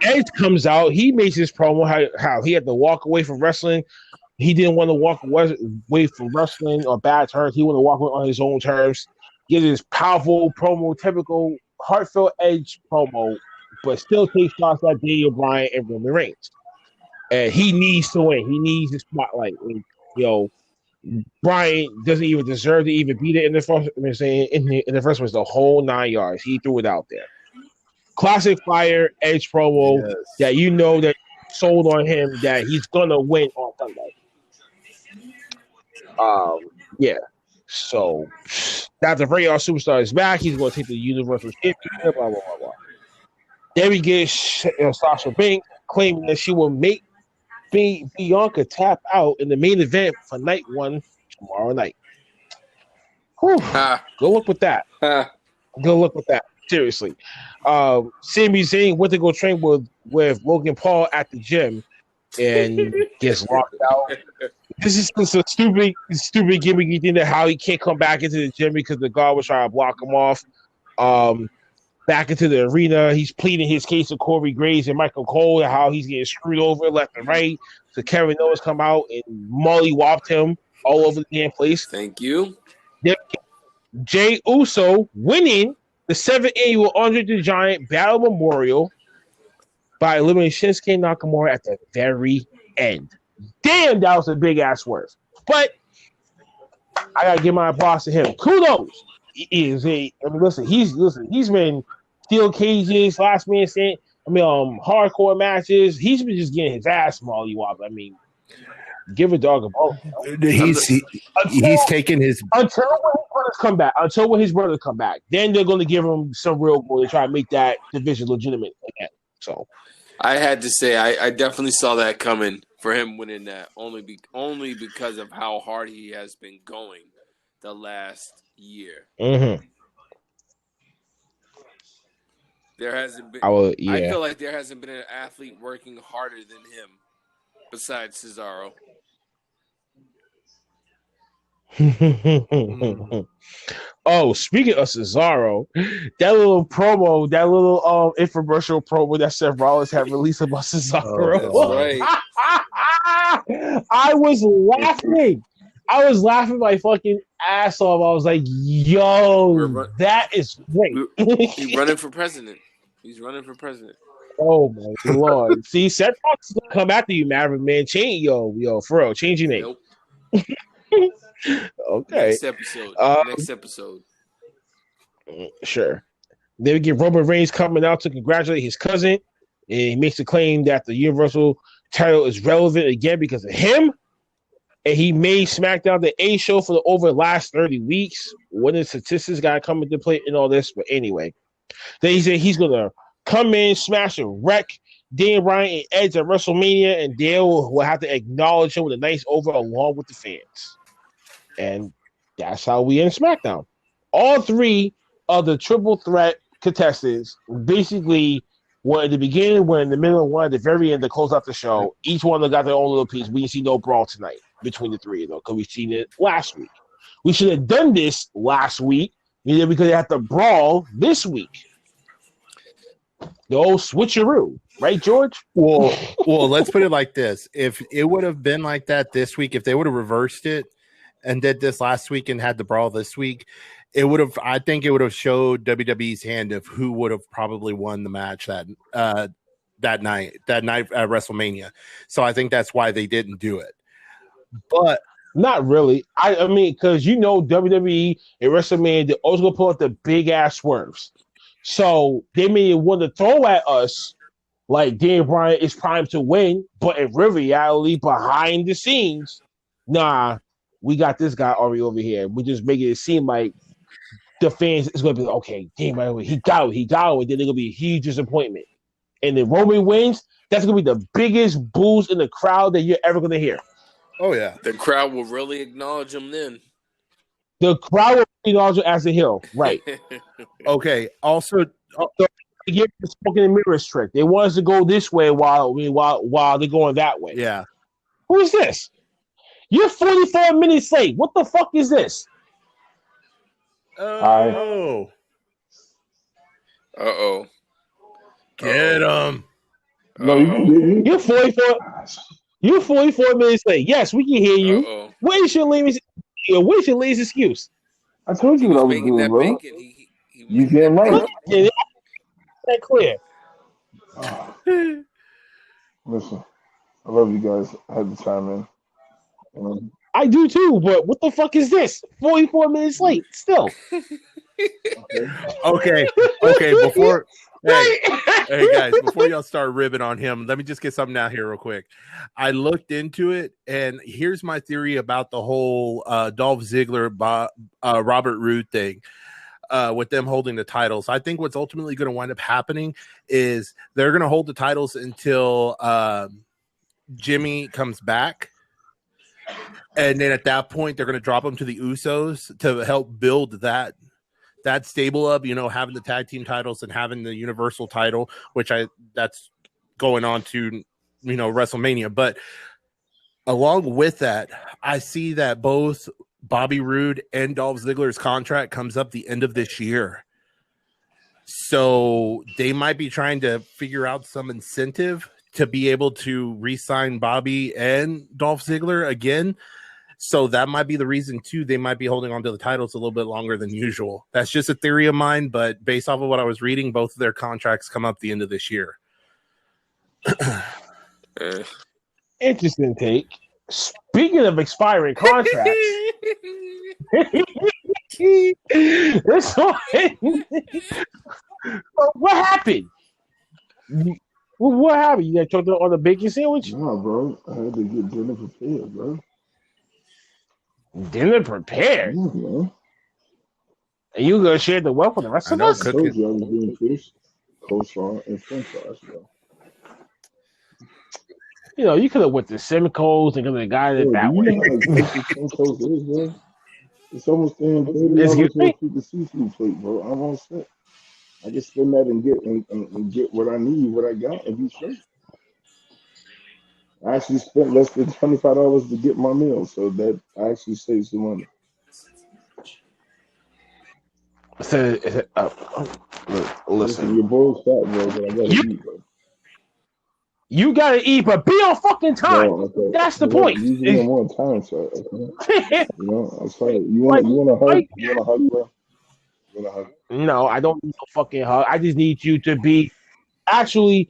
Edge comes out. He makes his promo how he had to walk away from wrestling. He didn't want to walk away from wrestling or bad terms. He wanted to walk away on his own terms. Gives his powerful promo, typical heartfelt Edge promo, but still takes shots at Daniel Bryan and Roman Reigns. And he needs to win. He needs the spotlight. And, Bryan doesn't even deserve to even beat it in the first. I'm saying in the first was the whole 9 yards. He threw it out there. Classic fire Edge promo that that sold on him that he's gonna win on Sunday. Yeah. So now the Ray Superstar is back. He's going to take the Universal Championship. Blah blah blah blah. Then we get Sasha Banks claiming that she will make Bianca tap out in the main event for night 1 tomorrow night. Whew. Go look with that. Go look with that. Seriously. Sami Zayn went to go train with Logan Paul at the gym and gets locked out. This is just a stupid gimmicky thing that how he can't come back into the gym because the guard was trying to block him off. Back into the arena, he's pleading his case of Corey Graves and Michael Cole and how he's getting screwed over left and right. So Kevin Owens come out and Molly whopped him all over the damn place. Thank you. Jay Uso winning the 7th annual Andre the Giant Battle Memorial by eliminating Shinsuke Nakamura at the very end. Damn, that was a big ass swerve. But I gotta give my applause to him. Kudos. Listen, he's been steel cages, last man standing. Hardcore matches. He's been just getting his ass mollywopped. Give a dog a bone. He's taking his until when his brothers come back. Then they're going to give him some real goal to try to make that division legitimate again. So I had to say I definitely saw that coming for him winning that only because of how hard he has been going the last year. Mm-hmm. There hasn't been. I feel like there hasn't been an athlete working harder than him besides Cesaro. Oh, speaking of Cesaro, that little promo, that little infomercial promo that Seth Rollins had released about Cesaro. Oh, that's right. I was laughing my fucking ass off. I was like, yo, that is great. He's running for president. Oh my lord. See, Seth Rollins is gonna come after you, Maverick, man. Change for real, change your name. Nope. Okay. Next episode. Sure. Then we get Roman Reigns coming out to congratulate his cousin, and he makes a claim that the Universal title is relevant again because of him. And he made SmackDown the A show for over the last 30 weeks. When the statistics got to come into play and all this, but anyway, then he said he's gonna come in, smash and wreck Dan Bryan and Edge at WrestleMania, and Dale will have to acknowledge him with a nice over along with the fans. And that's how we end SmackDown. All 3 of the triple threat contestants basically were in the beginning, were in the middle, and one at the very end to close out the show. Each one of them got their own little piece. We didn't see no brawl tonight between the 3 of them because we seen it last week. We should have done this last week, because they have to brawl this week. The old switcheroo, right, George? Well, let's put it like this. If it would have been like that this week, if they would have reversed it and did this last week and had the brawl this week, I think it would have showed WWE's hand of who would have probably won the match that night at WrestleMania. So I think that's why they didn't do it. But not really. I mean, because WWE and WrestleMania, they're always gonna pull out the big ass swerves. So they may want to throw at us like Dan Bryan is primed to win, but in real reality, behind the scenes, nah, we got this guy already over here. We just making it seem like the fans is gonna be like, okay, Dan Bryan, he got it, and then they're gonna be a huge disappointment. And then Roman wins, that's gonna be the biggest boos in the crowd that you're ever gonna hear. Oh yeah, the crowd will really acknowledge him then. The crowd will acknowledge him as a heel, right? Okay. Also, to give the smoke and the mirrors trick. They want us to go this way while they're going that way. Yeah. Who is this? You're 44 minutes late. What the fuck is this? Oh. Uh-oh. Get him. No, you You're 44. You're 44 minutes late. Yes, we can hear you. Uh-oh. Where's your latest excuse? I told He you what I was was making doing, that bro. bacon. He You making damn that right. bacon. Yeah, that clear. Listen, I love you guys. I had to chime in. Um, I do too, but what the fuck is this? 44 minutes late still. okay. Okay. Before, hey guys, before y'all start ribbing on him, let me just get something out here real quick. I looked into it, and here's my theory about the whole Dolph Ziggler, Robert Roode thing. With them holding the titles, I think what's ultimately going to wind up happening is they're going to hold the titles until Jimmy comes back. And then at that point, they're going to drop them to the Usos to help build that stable up, having the tag team titles and having the Universal title, which that's going on to, WrestleMania. But along with that, I see that both Bobby Roode and Dolph Ziggler's contract comes up the end of this year. So they might be trying to figure out some incentive to be able to re-sign Bobby and Dolph Ziggler again. So that might be the reason, too. They might be holding on to the titles a little bit longer than usual. That's just a theory of mine, but based off of what I was reading, both of their contracts come up the end of this year. Interesting take. Speaking of expiring contracts, this one, what happened? What happened? You got choked on the bacon sandwich? No, bro. I had to get dinner prepared, bro. Dinner prepared? Yeah, man. And you gonna share the wealth with the rest of us? I told you I was doing fish, coleslaw, and french fries, bro. You could have went to Simcoe's and could have got it that way. Simcoe's is, bro. It's almost $30 for a piece of seafood plate, bro. I'm all set. I just spend that and get what I need, what I got, and be straight. I actually spent less than $25 to get my meal, so that actually saves some money. Listen, your boy's fat, bro, but I gotta eat, bro. You gotta eat, but be on fucking time. No, okay. That's the point. Usually I'm on time, so okay. I'm sorry. You want to hug? You want to hug, bro? You want to hug? No, I don't need no fucking hug. I just need you to be actual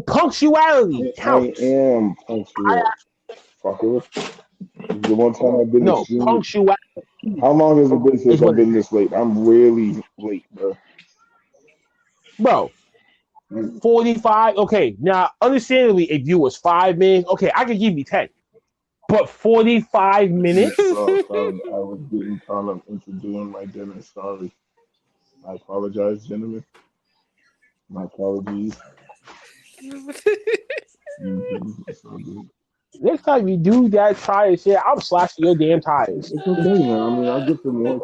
punctuality. I am punctual. Fucker. The one time I've been punctuality. How long has it been since I've been this late? I'm really late, bro. Bro, 45. Okay, now understandably, if you was 5 minutes, okay, I could give you 10. But 45 minutes? Sorry, I was getting caught up into doing my dinner. Sorry. I apologize, gentlemen. My apologies. Next time you do that tire shit, I'm slashing your damn tires. It's okay, man. I mean, I'll get some more.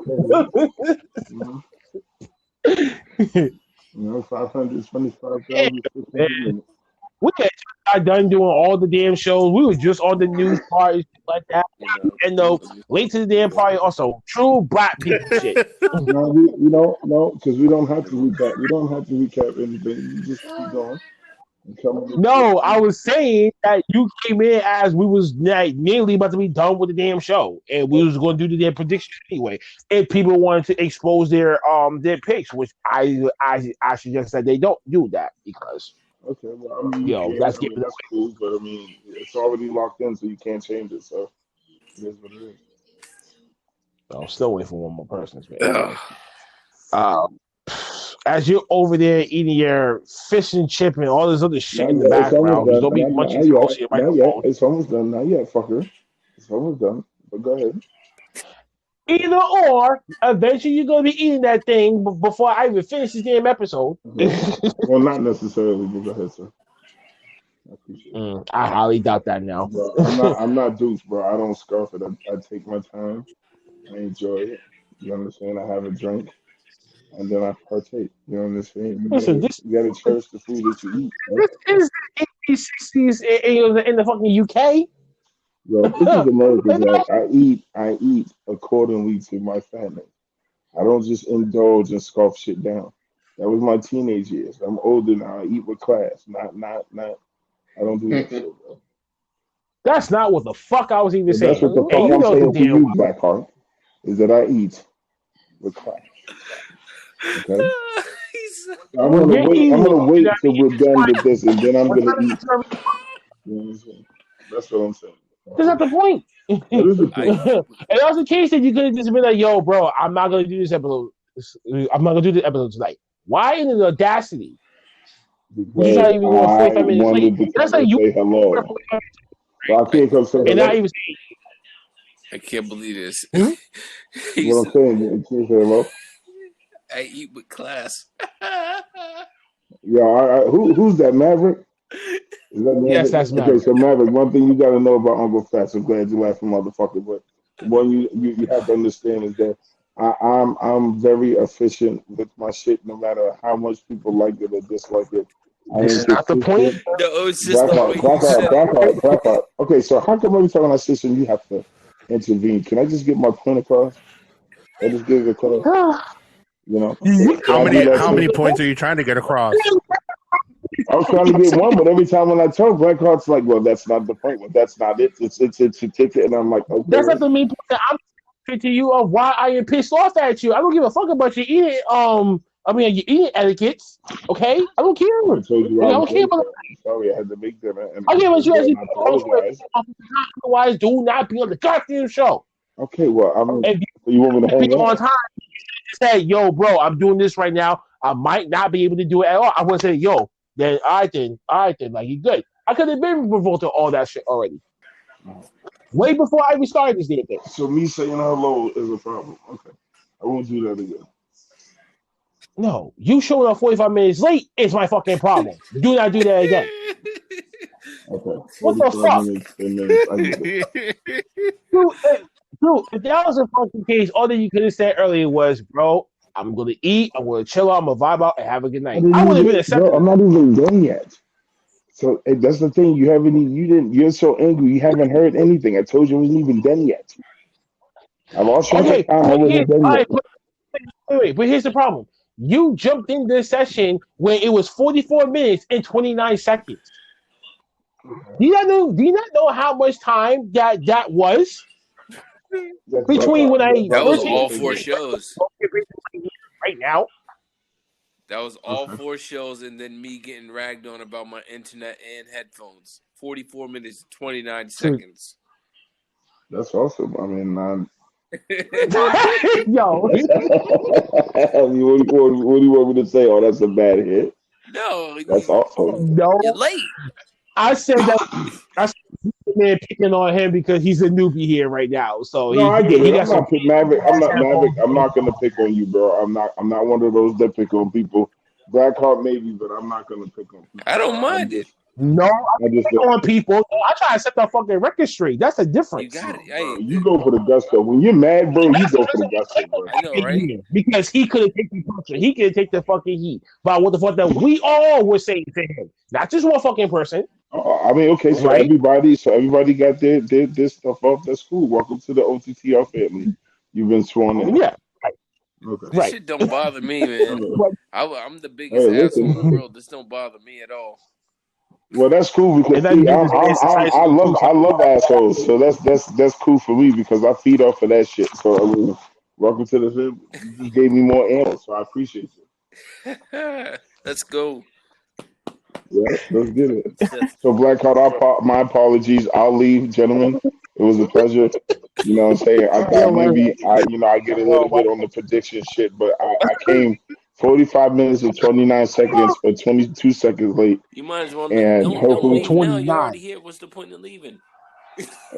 You know, 525,000. We got done doing all the damn shows. We were just on the news parties like that. And late to the damn party, also true black people shit. No, because we don't have to recap. We don't have to recap anything. You just keep going. No, I was saying that you came in as we was nearly about to be done with the damn show, and we was going to do the damn prediction anyway. And people wanted to expose their picks, which I suggest that they don't do that because well, I mean, that's cool, but I mean, it's already locked in, so you can't change it. So it is what it is. I'm still waiting for one more person. As you're over there eating your fish and chip and all this other shit in the background, don't be munching close to your microphone. It's almost done. Not yet, fucker. It's almost done. But go ahead. Either or, eventually you're going to be eating that thing before I even finish this damn episode. Well, not necessarily, but go ahead, sir. I appreciate it. I highly doubt that now. Bro, I'm not Dukes, bro. I don't scarf it. I take my time. I enjoy it. You understand? I have a drink. and then I partake. You know what I'm saying? Listen, this You gotta cherish the food that you eat. Right? this is 80s, 60s in the fucking UK. Yo, this is America, Jack. I eat accordingly to my family. I don't just indulge and scarf shit down. That was my teenage years. I'm older now. I eat with class. Not. I don't do that shit, bro. That's not what the fuck I was even So that's saying. what the And fuck you I'm know the saying for damn you, Blackheart, is that I eat with class. Okay. He's So I'm well. gonna You're wait. I'm eating. gonna You know, wait till we're done with this, and then I'm what gonna time eat. is it? You know what I'm saying? That's what I'm saying. That's not the point. That is the I point. eat. If that was the case, then you could have just been like, "Yo, bro, I'm not gonna do this episode. I'm not gonna do this episode tonight." Why in the audacity would you try Because to even go I 45 minutes late? wanted to That's come like and you say hello. So I I, can't come say and not hello. even I can't believe this. hmm? He What I'm said, saying, you can't say hello. I eat with class. Yeah, who's that Maverick? Is that Yes, Maverick? that's Okay, Maverick. so Maverick, one thing you got to know about Uncle Fats. I'm glad you laughing, motherfucker. But one you have to understand is that I'm very efficient with my shit, no matter how much people like it or dislike it. I This am is not the point. consistent. No, it's just the way you said it. Blackheart. Okay, so how come every time when I say something, you have to intervene? Can I just get my point across? I just get it across. You know, You can I do that How many too? points are you trying to get across? I was trying to get one, but every time when I tell Blackheart's like, well, that's not the point. Well, that's not it. It's and I'm like, okay, That's not well, the main point. That I'm saying to you of why I am pissed off at you. I don't give a fuck about your eating. Your eating etiquettes. Okay, I don't care. I told you Okay, I I'm don't care about. sorry. I had to make dinner, and I I'm care about you as you. I apologize. Otherwise, do not be on the goddamn show. Okay, well, I mean, If so you want me to you be hang on up? time, say, "Yo, bro, I'm doing this right now. I might not be able to do it at all." I would say, "Yo, then all right, then, like you good." I could have been revolted all that shit already, way before I even started this damn thing. So me saying hello is a problem. Okay, I won't do that again. No, you showing up 45 minutes late is my fucking problem. Do not do that again. Okay, What the 45 fuck? minutes, 10 minutes. I get it. Dude, if that was a fucking case, all that you could have said earlier was, bro, I'm going to eat, I'm going to chill out, I'm going to vibe out, and have a good I night. didn't I would have been even, bro. accepting I'm not even done yet. So that's the thing. You haven't. You didn't. You're so angry. You haven't heard anything. I told you I wasn't even done yet. I lost it. track of Okay, time. I but wasn't done yet. but here's the problem. You jumped in this session when it was 44 minutes and 29 seconds. Do you not know how much time that was That's between when I That was first all okay, four good. shows. right now? That was all Okay. four shows, and then me getting ragged on about my internet and headphones. 44 minutes, 29 So, seconds. That's awesome. I mean, yo, what do you want me to say? Oh, that's a bad hit. No, That's awesome. you're no, late. I said that. I said the man picking on him because he's a newbie here right now. So No, I get he it. got I'm some not Maverick. I'm not Maverick. headphones. I'm not gonna pick on you, bro. I'm not. I'm not one of those that pick on people. Blackheart maybe, but I'm not gonna pick on people. I don't I'm mind it. just. No, I I just. pick on people. I try to set the fucking record straight. That's the You difference. got it. Bro, Hey, you go for the gusto. When you're mad, bro, you go for the gusto, bro. I know, right? Because he couldn't take the pressure. He couldn't take the fucking heat. But what the fuck that we all were saying to him. Not just one fucking person, I mean, okay, right? so everybody got their stuff off. That's cool. Welcome to the OTTL family. You've been sworn in. Yeah, Okay. This right. shit don't bother me, man. But I'm the biggest Hey, asshole in the listen. world. This don't bother me at all. Well, that's cool and because that see, nigga's exercise too. So I love assholes, so that's cool for me because I feed off of that shit. So I mean, welcome to the family. You just gave me more ammo, so I appreciate you. Let's go. Yeah, let's get it. Seth. So Blackheart, my apologies. I'll leave, gentlemen. It was a pleasure. You know what I'm saying? I thought yo, man, maybe I get a little bit on the prediction shit, but I came 45 minutes and 29 seconds or 22 seconds late, You might as well and don't hopefully, leave now. You're 29. already here. What's the point of leaving?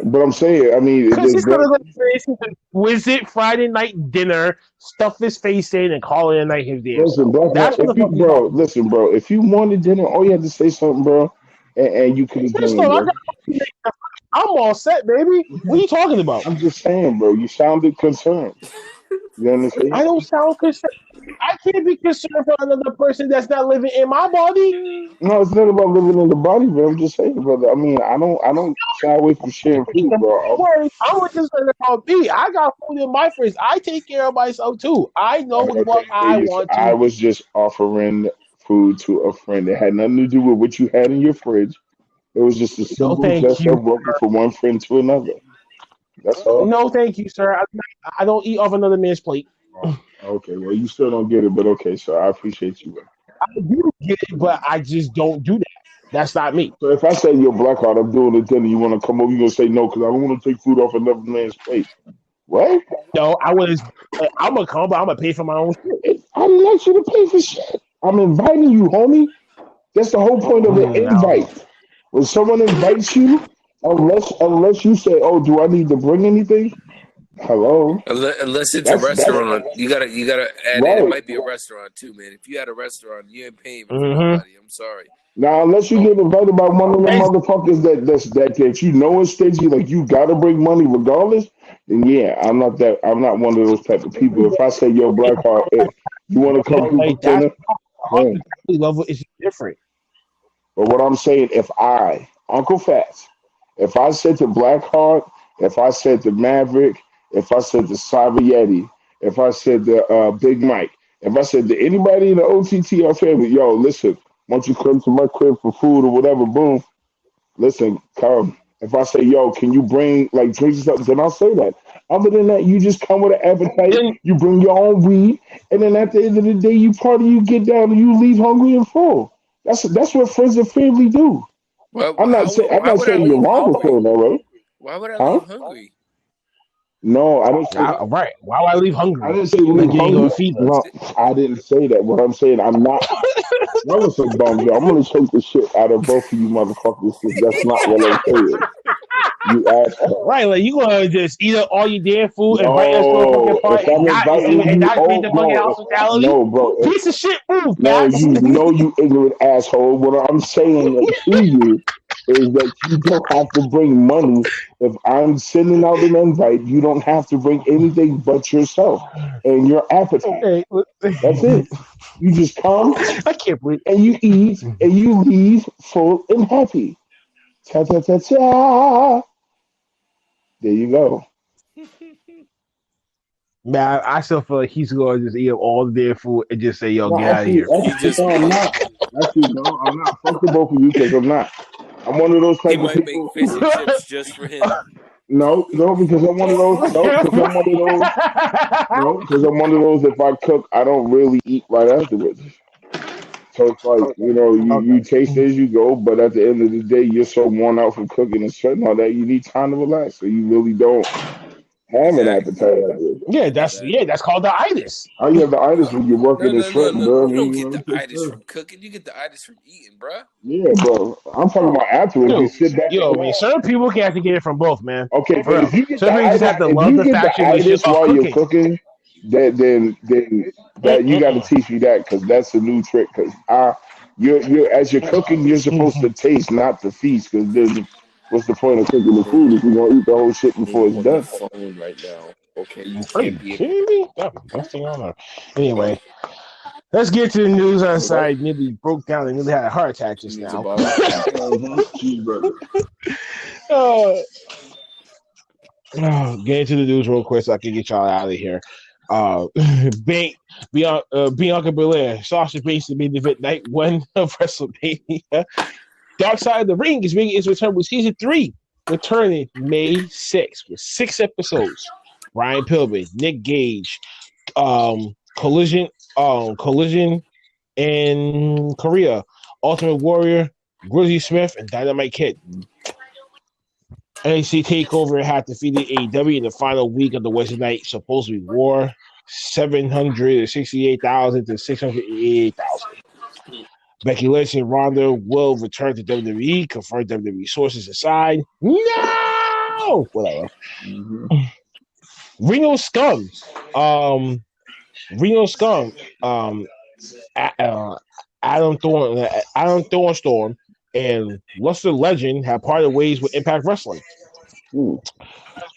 but I'm saying, I mean, Because he's gonna go visit Friday night dinner, stuff his face in, and call it a night his damn listen, self. Blackheart, That's what the fuck he's about to do. listen, bro, if you wanted dinner, all you had to say something, bro, and you could have First done it, off, bro. I'm all set, baby. What are you talking about? I'm just saying, bro, you sounded concerned. You understand? I don't sound concerned. I can't be concerned for another person that's not living in my body. No, it's not about living in the body, but I'm just saying, brother. I mean, I don't shy away from sharing food, bro. I'm concerned about me. I got food in my fridge. I take care of myself too. I know Okay, what I want I to. was just offering food to a friend. It had nothing to do with what you had in your fridge. It was just a No, simple thank gesture you. of working from one friend to another. That's all. No, thank you, sir. I don't eat off another man's plate. Oh, okay, well, you still don't get it, but okay, so I appreciate you. I do get it, but I just don't do that. That's not me. So if I say you're black heart, I'm doing a dinner, you want to come over, you're going to say no because I don't want to take food off another man's plate. What? No, I'm gonna come, but I'm gonna pay for my own shit. I didn't ask you to pay for shit. I'm inviting you, homie. That's the whole point of an No. invite. When someone invites you, unless you say, "Oh, do I need to bring anything?" Hello, Unless it's a that's restaurant, you gotta add in. It right. might be a restaurant too, man. If you had a restaurant, you ain't paying for Mm-hmm. nobody. I'm sorry. Now, unless you get invited by one of them motherfuckers that you know is stingy, like you gotta bring money regardless, then yeah, I'm not one of those type of people. If I say, "Yo, Blackheart, you want to come No, through for like that's dinner?" Yeah. hospitality level is different. But what I'm saying, if I, Uncle Fats, if I said to Blackheart, if I said to Maverick, if I said to Cyber Yeti, if I said to Big Mike, if I said to anybody in the OTTR family, yo, listen, once you come to my crib for food or whatever, boom, listen, come. If I say, yo, can you bring like drinks and stuff, then I'll say that. Other than that, you just come with an appetite, Then you bring your own weed, and then at the end of the day, you party, you get down, and you leave hungry and full. That's what friends and family do. Well, I'm why not would I saying you're leave wrong for hungry? feeling that way, Why would I huh? leave hungry? No, I didn't say right. Why would I leave I hungry? didn't say Like leave you ain't hungry. gonna feed No, us. I didn't say that. What I'm saying, I'm not. That was some bums. Yo. I'm gonna shake the shit out of both of you motherfuckers because that's not what I'm saying. You asshole. Right, like you gonna just eat up all your damn food, invite us to a fucking No, if party, I'm inviting and you, not create oh the fucking no, hospitality. no, bro. Piece of shit move, No, Bats. you know you ignorant asshole. What I'm saying to you is that you don't have to bring money. If I'm sending out an invite, you don't have to bring anything but yourself and your appetite. Okay, That's it. You just come I can't believe. and you eat and you leave full and happy. Ta ta ta ta. There you go. Man, I still feel like he's gonna just eat up all the damn food and just say, "Yo, No, get out of here." He just no, I'm not. Actually, no, I'm not. Fuck the both of you because I'm not. I'm one of those he type of might make people. fish and chips just for him. No, no, because I'm one of those. No, because I'm one of those. No, because I'm one of those. If I cook, I don't really eat right afterwards. So it's like you taste Okay. as you go, but at the end of the day, you're so worn out from cooking and sweating all that, you need time to relax. So you really don't have an Exactly. appetite afterwards. Exactly. That's called the itis. All you have the itis when you're No, working and no, no, sweating, no. bro. I You don't mean, get the it takes itis care. from cooking. You get the itis from eating, bruh. Yeah, bro. I'm talking about afterwards. You Dude, sit back and yo, man, relax. certain people can have to get it from both, man. Okay, For but real. if you get Some the people just itis, have to if love you the get fact the that shit itis about while you're cooking. cooking, then you got to Mm-mm-mm. teach me that because that's a new trick. Because you're as you're cooking, you're supposed to taste, not to feast. Because then, what's the point of cooking the food if you're gonna eat the whole shit I'm before it's on the done? phone right now. Okay, you Are you can't be. kidding me? What's going on? Anyway, let's get to the news on the side. Nearly broke down and nearly had a heart attack She just needs a now. bottle of Fanta. Cheeseburger. uh, get into the news real quick so I can get y'all out of here. Uh, Bianca Belair, Sasha Banks, the main event night one of WrestleMania. Dark Side of the Ring is making its return with season 3, returning May 6th with 6 episodes. Ryan Pillman, Nick Gage, Collision in Korea, Ultimate Warrior, Grizzly Smith, and Dynamite Kid. NXT Takeover had defeated AEW in the final week of the Wednesday night supposed to be war, 768,000 to 688,000. Becky Lynch and Ronda will return to WWE, confirmed WWE sources aside. No! Whatever. Hmm. Reno Scum. Um, Reno Scum. Um, Adam Thornstorm and Luster Legend have parted ways with Impact Wrestling. Hmm.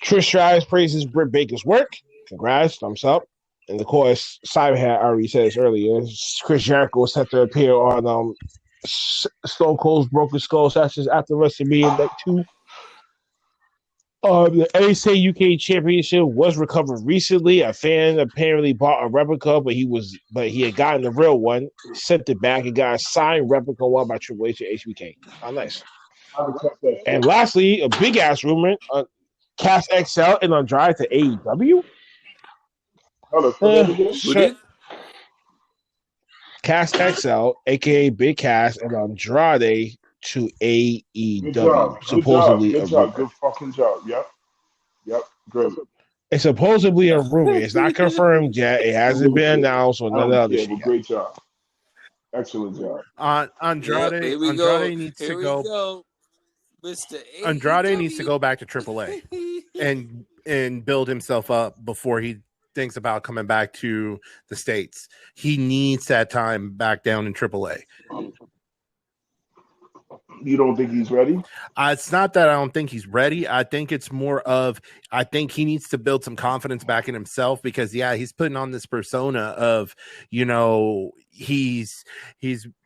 Trish Stratus praises Britt Baker's work. Congrats, thumbs up. And of course, Simon had already said this earlier. Chris Jericho was set to appear on Stone Cold's Broken Skull sessions after WrestleMania Night 2. The NXT UK Championship was recovered recently. A fan apparently bought a replica, but he had gotten the real one, sent it back, and got a signed replica one by Triple H and HBK. Oh, nice. And lastly, a big ass rumor: Cass XL and Andrade to AEW. Who did? Cass XL, aka Big Cass, and Andrade to Good job. AEW. Good job. Supposedly a Good job. rumor. Good fucking job. Yep. Yep. Great. It's supposedly a rumor. It's not confirmed yet. It hasn't been announced or I none of don't other care, shit but yet. great job. Excellent job. Yep, Andrade here we go. needs Here to we go. go. Mr. Andrade needs to AEW. go back to AAA and build himself up before he thinks about coming back to the States. He needs that time back down in AAA. You don't think he's ready? It's not that I don't think he's ready. I think it's more of I think he needs to build some confidence back in himself because he's putting on this persona of, he's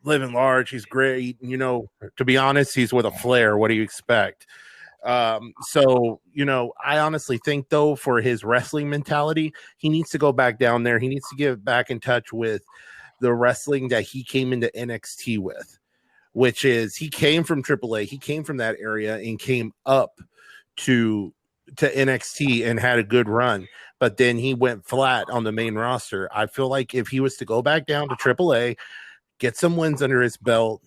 living large, he's great. To be honest, he's with a flair. What do you expect? So I honestly think though, for his wrestling mentality, he needs to go back down there. He needs to get back in touch with the wrestling that he came into NXT with, which is he came from AAA. He came from that area and came up to NXT and had a good run, but then he went flat on the main roster. I feel like if he was to go back down to AAA, get some wins under his belt,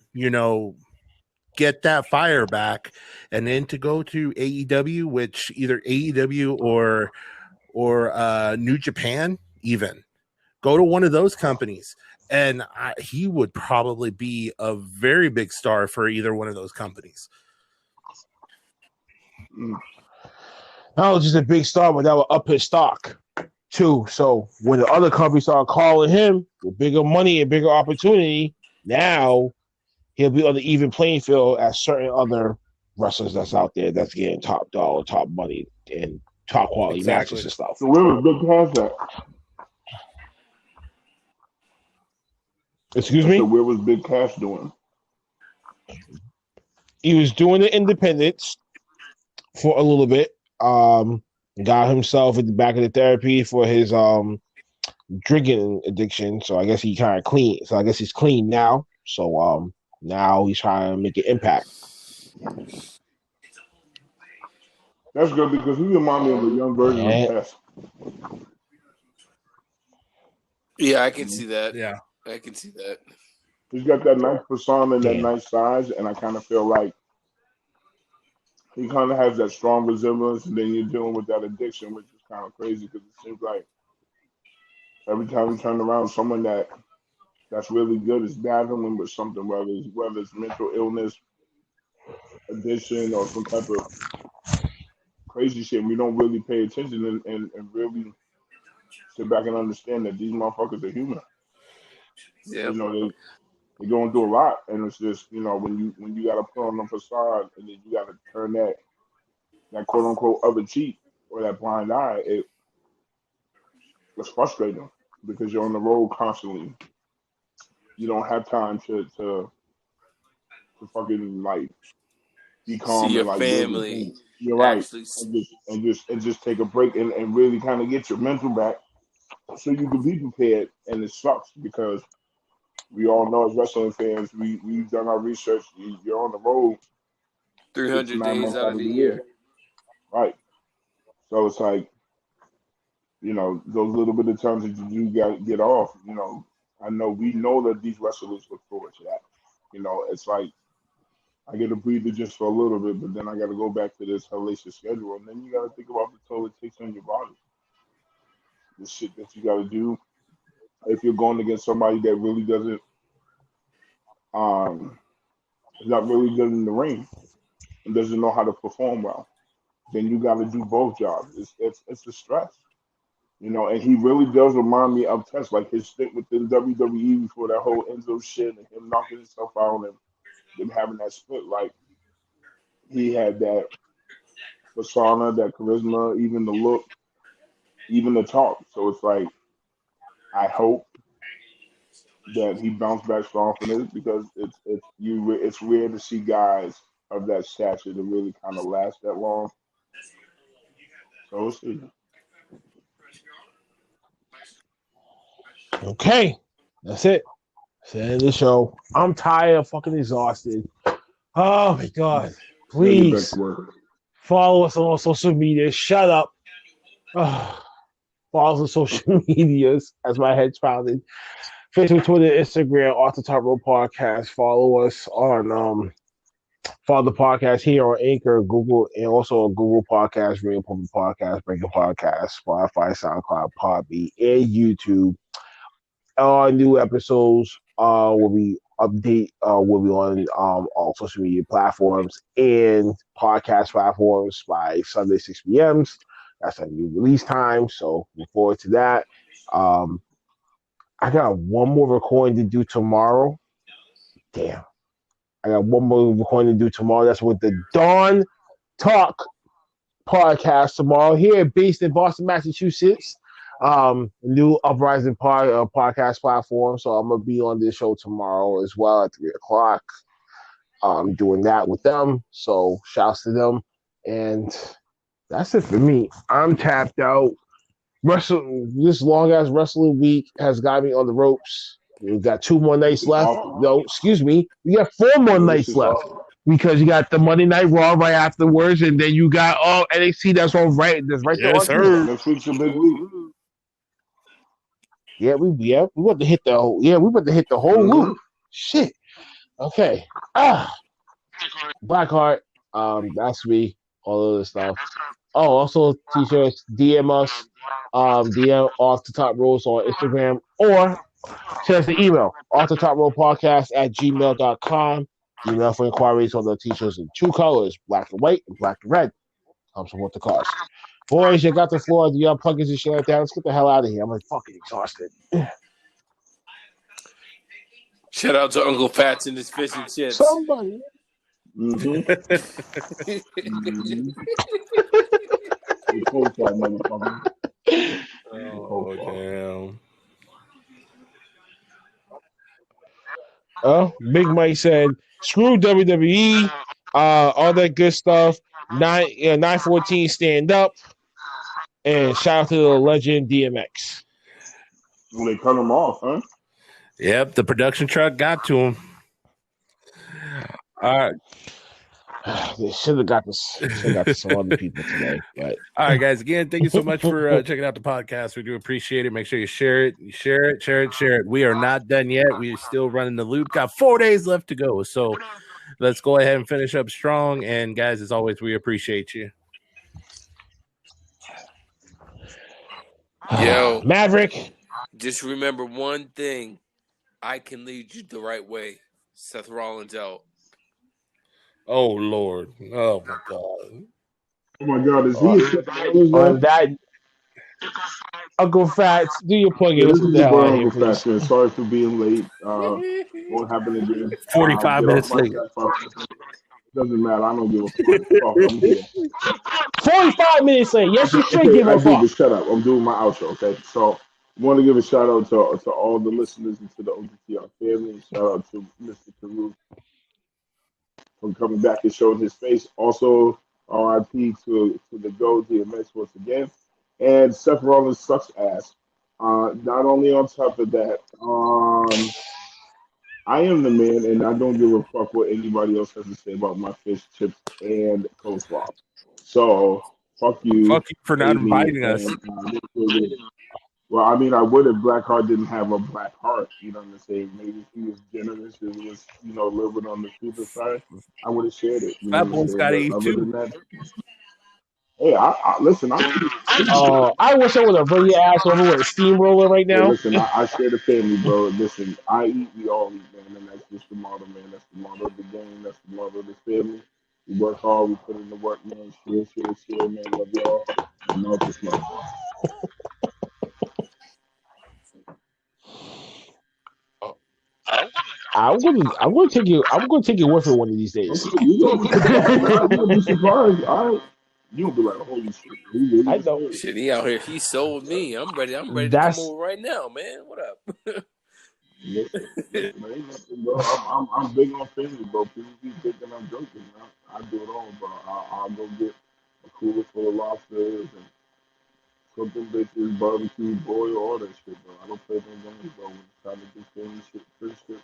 get that fire back, and then to go to AEW, which either AEW or New Japan, even go to one of those companies, and he would probably be a very big star for either one of those companies. Not just a big star, but that would up his stock too. So when the other companies start calling him with bigger money and bigger opportunity, now he'll be on the even playing field as certain other wrestlers that's out there that's getting top dollar, top money, and top quality matches and stuff. So where was Big Cass at? Excuse me? So where was Big Cass doing? He was doing the independents for a little bit. Got himself at the back of the therapy for his drinking addiction. So I guess he kind of clean. So I guess he's clean now. So now he's trying to make an impact. That's good because he reminded me of a young version of Tess. Yeah, I can see that. Yeah, I can see that. He's got that nice persona and that nice size, and I kind of feel like he kind of has that strong resemblance, and then you're dealing with that addiction, which is kind of crazy because it seems like every time you turn around, someone that's really good is battling with something, whether it's mental illness, addiction, or some type of crazy shit. We don't really pay attention and really sit back and understand that these motherfuckers are human. Yeah, they're going through a lot, and it's just when you got to put on the facade and then you got to turn that quote unquote other cheek or that blind eye, it's frustrating because you're on the road constantly. You don't have time to fucking like be see calm your and like really family. think. You're right, Actually, and just take a break and really kind of get your mental back so you can be prepared. And it sucks because we all know as wrestling fans, we've done our research. You're on the road 6 to 300 9 days months out out of of the the year, year. right? So it's like those little bit of times that you do got to get off. We know that these wrestlers look forward to that. It's like I get a breather just for a little bit, but then I got to go back to this hellacious schedule, and then you got to think about the toll it takes on your body, the shit that you got to do if you're going against somebody that really doesn't, um, is not really good in the ring and doesn't know how to perform well. Then you got to do both jobs. It's the stress, And he really does remind me of Test, like his stint within WWE before that whole Enzo shit and him knocking himself out and them having that split. Like he had that persona, that charisma, even the look, even the talk. So it's like I hope that he bounced back strong from this because it's rare to see guys of that stature to really kind of last that long. So we'll see. Okay, that's it. That's the end of the show. I'm tired, fucking exhausted. Oh my god! Gotta get back to Please work. follow us on all social media. Shut up. Oh, follow us on social medias as my head's pounding. Facebook, Twitter, Instagram, Off the Top Rope Podcast. Follow us on follow the podcast here on Anchor, Google, and also on Google Podcasts, Radio Public Podcast, Breaking Podcast, Spotify, SoundCloud, Podbean, and YouTube. All new episodes will be will be on all social media platforms and podcast platforms by Sunday 6 p.m. That's a new release time, so look forward to that. I got one more recording to do tomorrow. Damn. I got one more recording to do tomorrow. That's with the Dawn Talk podcast tomorrow here, based in Boston, Massachusetts. New uprising podcast platform. So I'm gonna be on this show tomorrow as well at 3:00. Doing that with them. So shouts to them. And that's it for me. I'm tapped out. This long ass wrestling week has got me on the ropes. We got 2 more nights It's left. awesome. No, excuse me. We got 4 more Yeah, nights left because you got the Monday Night Raw right afterwards, and then you got NXT that's on that's right there Yes, on sir. TV. Next week's a big week. Yeah, we about to hit the whole loop. Shit. Okay. Blackheart. That's me. All of this stuff. Oh, also t-shirts. DM us. DM Off the Top Rolls on Instagram or send us an email. Off the Top Roll Podcast at gmail.com. Email for inquiries on the t-shirts in 2 colors, black and white and black and red. Helps support the cause. Boys, you got the floor. Do y'all plugins and shit like that? Let's get the hell out of here. I'm like fucking exhausted. Shout out to Uncle Fats and his fish and chips. Somebody. Mm-hmm. Mm-hmm. It's cold for motherfucker. Oh, damn. Big Mike said, screw WWE, all that good stuff. 914 stand up. And shout out to the legend DMX. When they cut him off, huh? Yep, the production truck got to him. All right. They should have got this. Should have got some other people today. But all right, guys. Again, thank you so much for checking out the podcast. We do appreciate it. Make sure you share it. Share it. We are not done yet. We're still running the loop. Got 4 days left to go. So let's go ahead and finish up strong. And guys, as always, we appreciate you. Yo, Maverick. Just remember one thing. I can lead you the right way. Seth Rollins out. Oh, Lord. Oh, my God. Oh, my God. Is he on that, Uncle Fats, do your plug-in. This Let's get is the your hell out boy, of here, Uncle please. Fat. Sorry for being late. Won't happen again. 45 minutes late. Doesn't matter. I don't give a fuck. I'm here. 45 minutes late. Yes, you should give I a do, fuck. but shut up. I'm doing my outro, okay? So, I want to give a shout out to all the listeners and to the OGTR family. And shout out to Mr. Caruth for coming back and showing his face. Also, RIP to the GOAT DMX once again. And Seth Rollins sucks ass. Not only on top of that, I am the man, and I don't give a fuck what anybody else has to say about my fish, chips, and coleslaw. So, fuck you. Fuck you for not hate me, inviting us. and, well, I mean, I would if Blackheart didn't have a black heart. You know what I'm saying? Maybe if he was generous and was, a little bit on the sweeter side, I would have shared it. You know Fat what I'm boy's saying? got But A's other too. than that, hey, I listen. I wish I would have run your ass over with a steamroller right Hey, now. listen, I share the family, bro. Listen, I eat, we all eat, man, and that's just the motto, man. That's the motto of the game. That's the motto of the family. We work hard, we put in the work, man. Share, man. Love y'all. And mouth to smoke. I'm gonna take you with it one of these days. Okay, you're gonna be surprised. All right. You'll be like, holy shit, he really I was know. here. Shit, he out here. He sold me. I'm ready. I'm ready to come That's over right now, man. What up? Listen, ain't nothing, bro. I'm big on family, bro. People keep thinking I'm joking. I do it all, bro. I'll go get a cooler full of lobsters and cook them bitches, barbecue, boil, all that shit, bro. I don't play them games, bro. When it's time to do family shit, fish shit,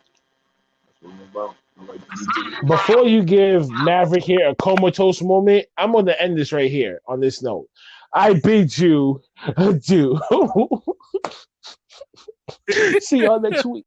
that's what I'm about. I like to be big. before you give Maverick here a comatose moment. I'm going to end this right here on this note. I bid you adieu. See y'all next week.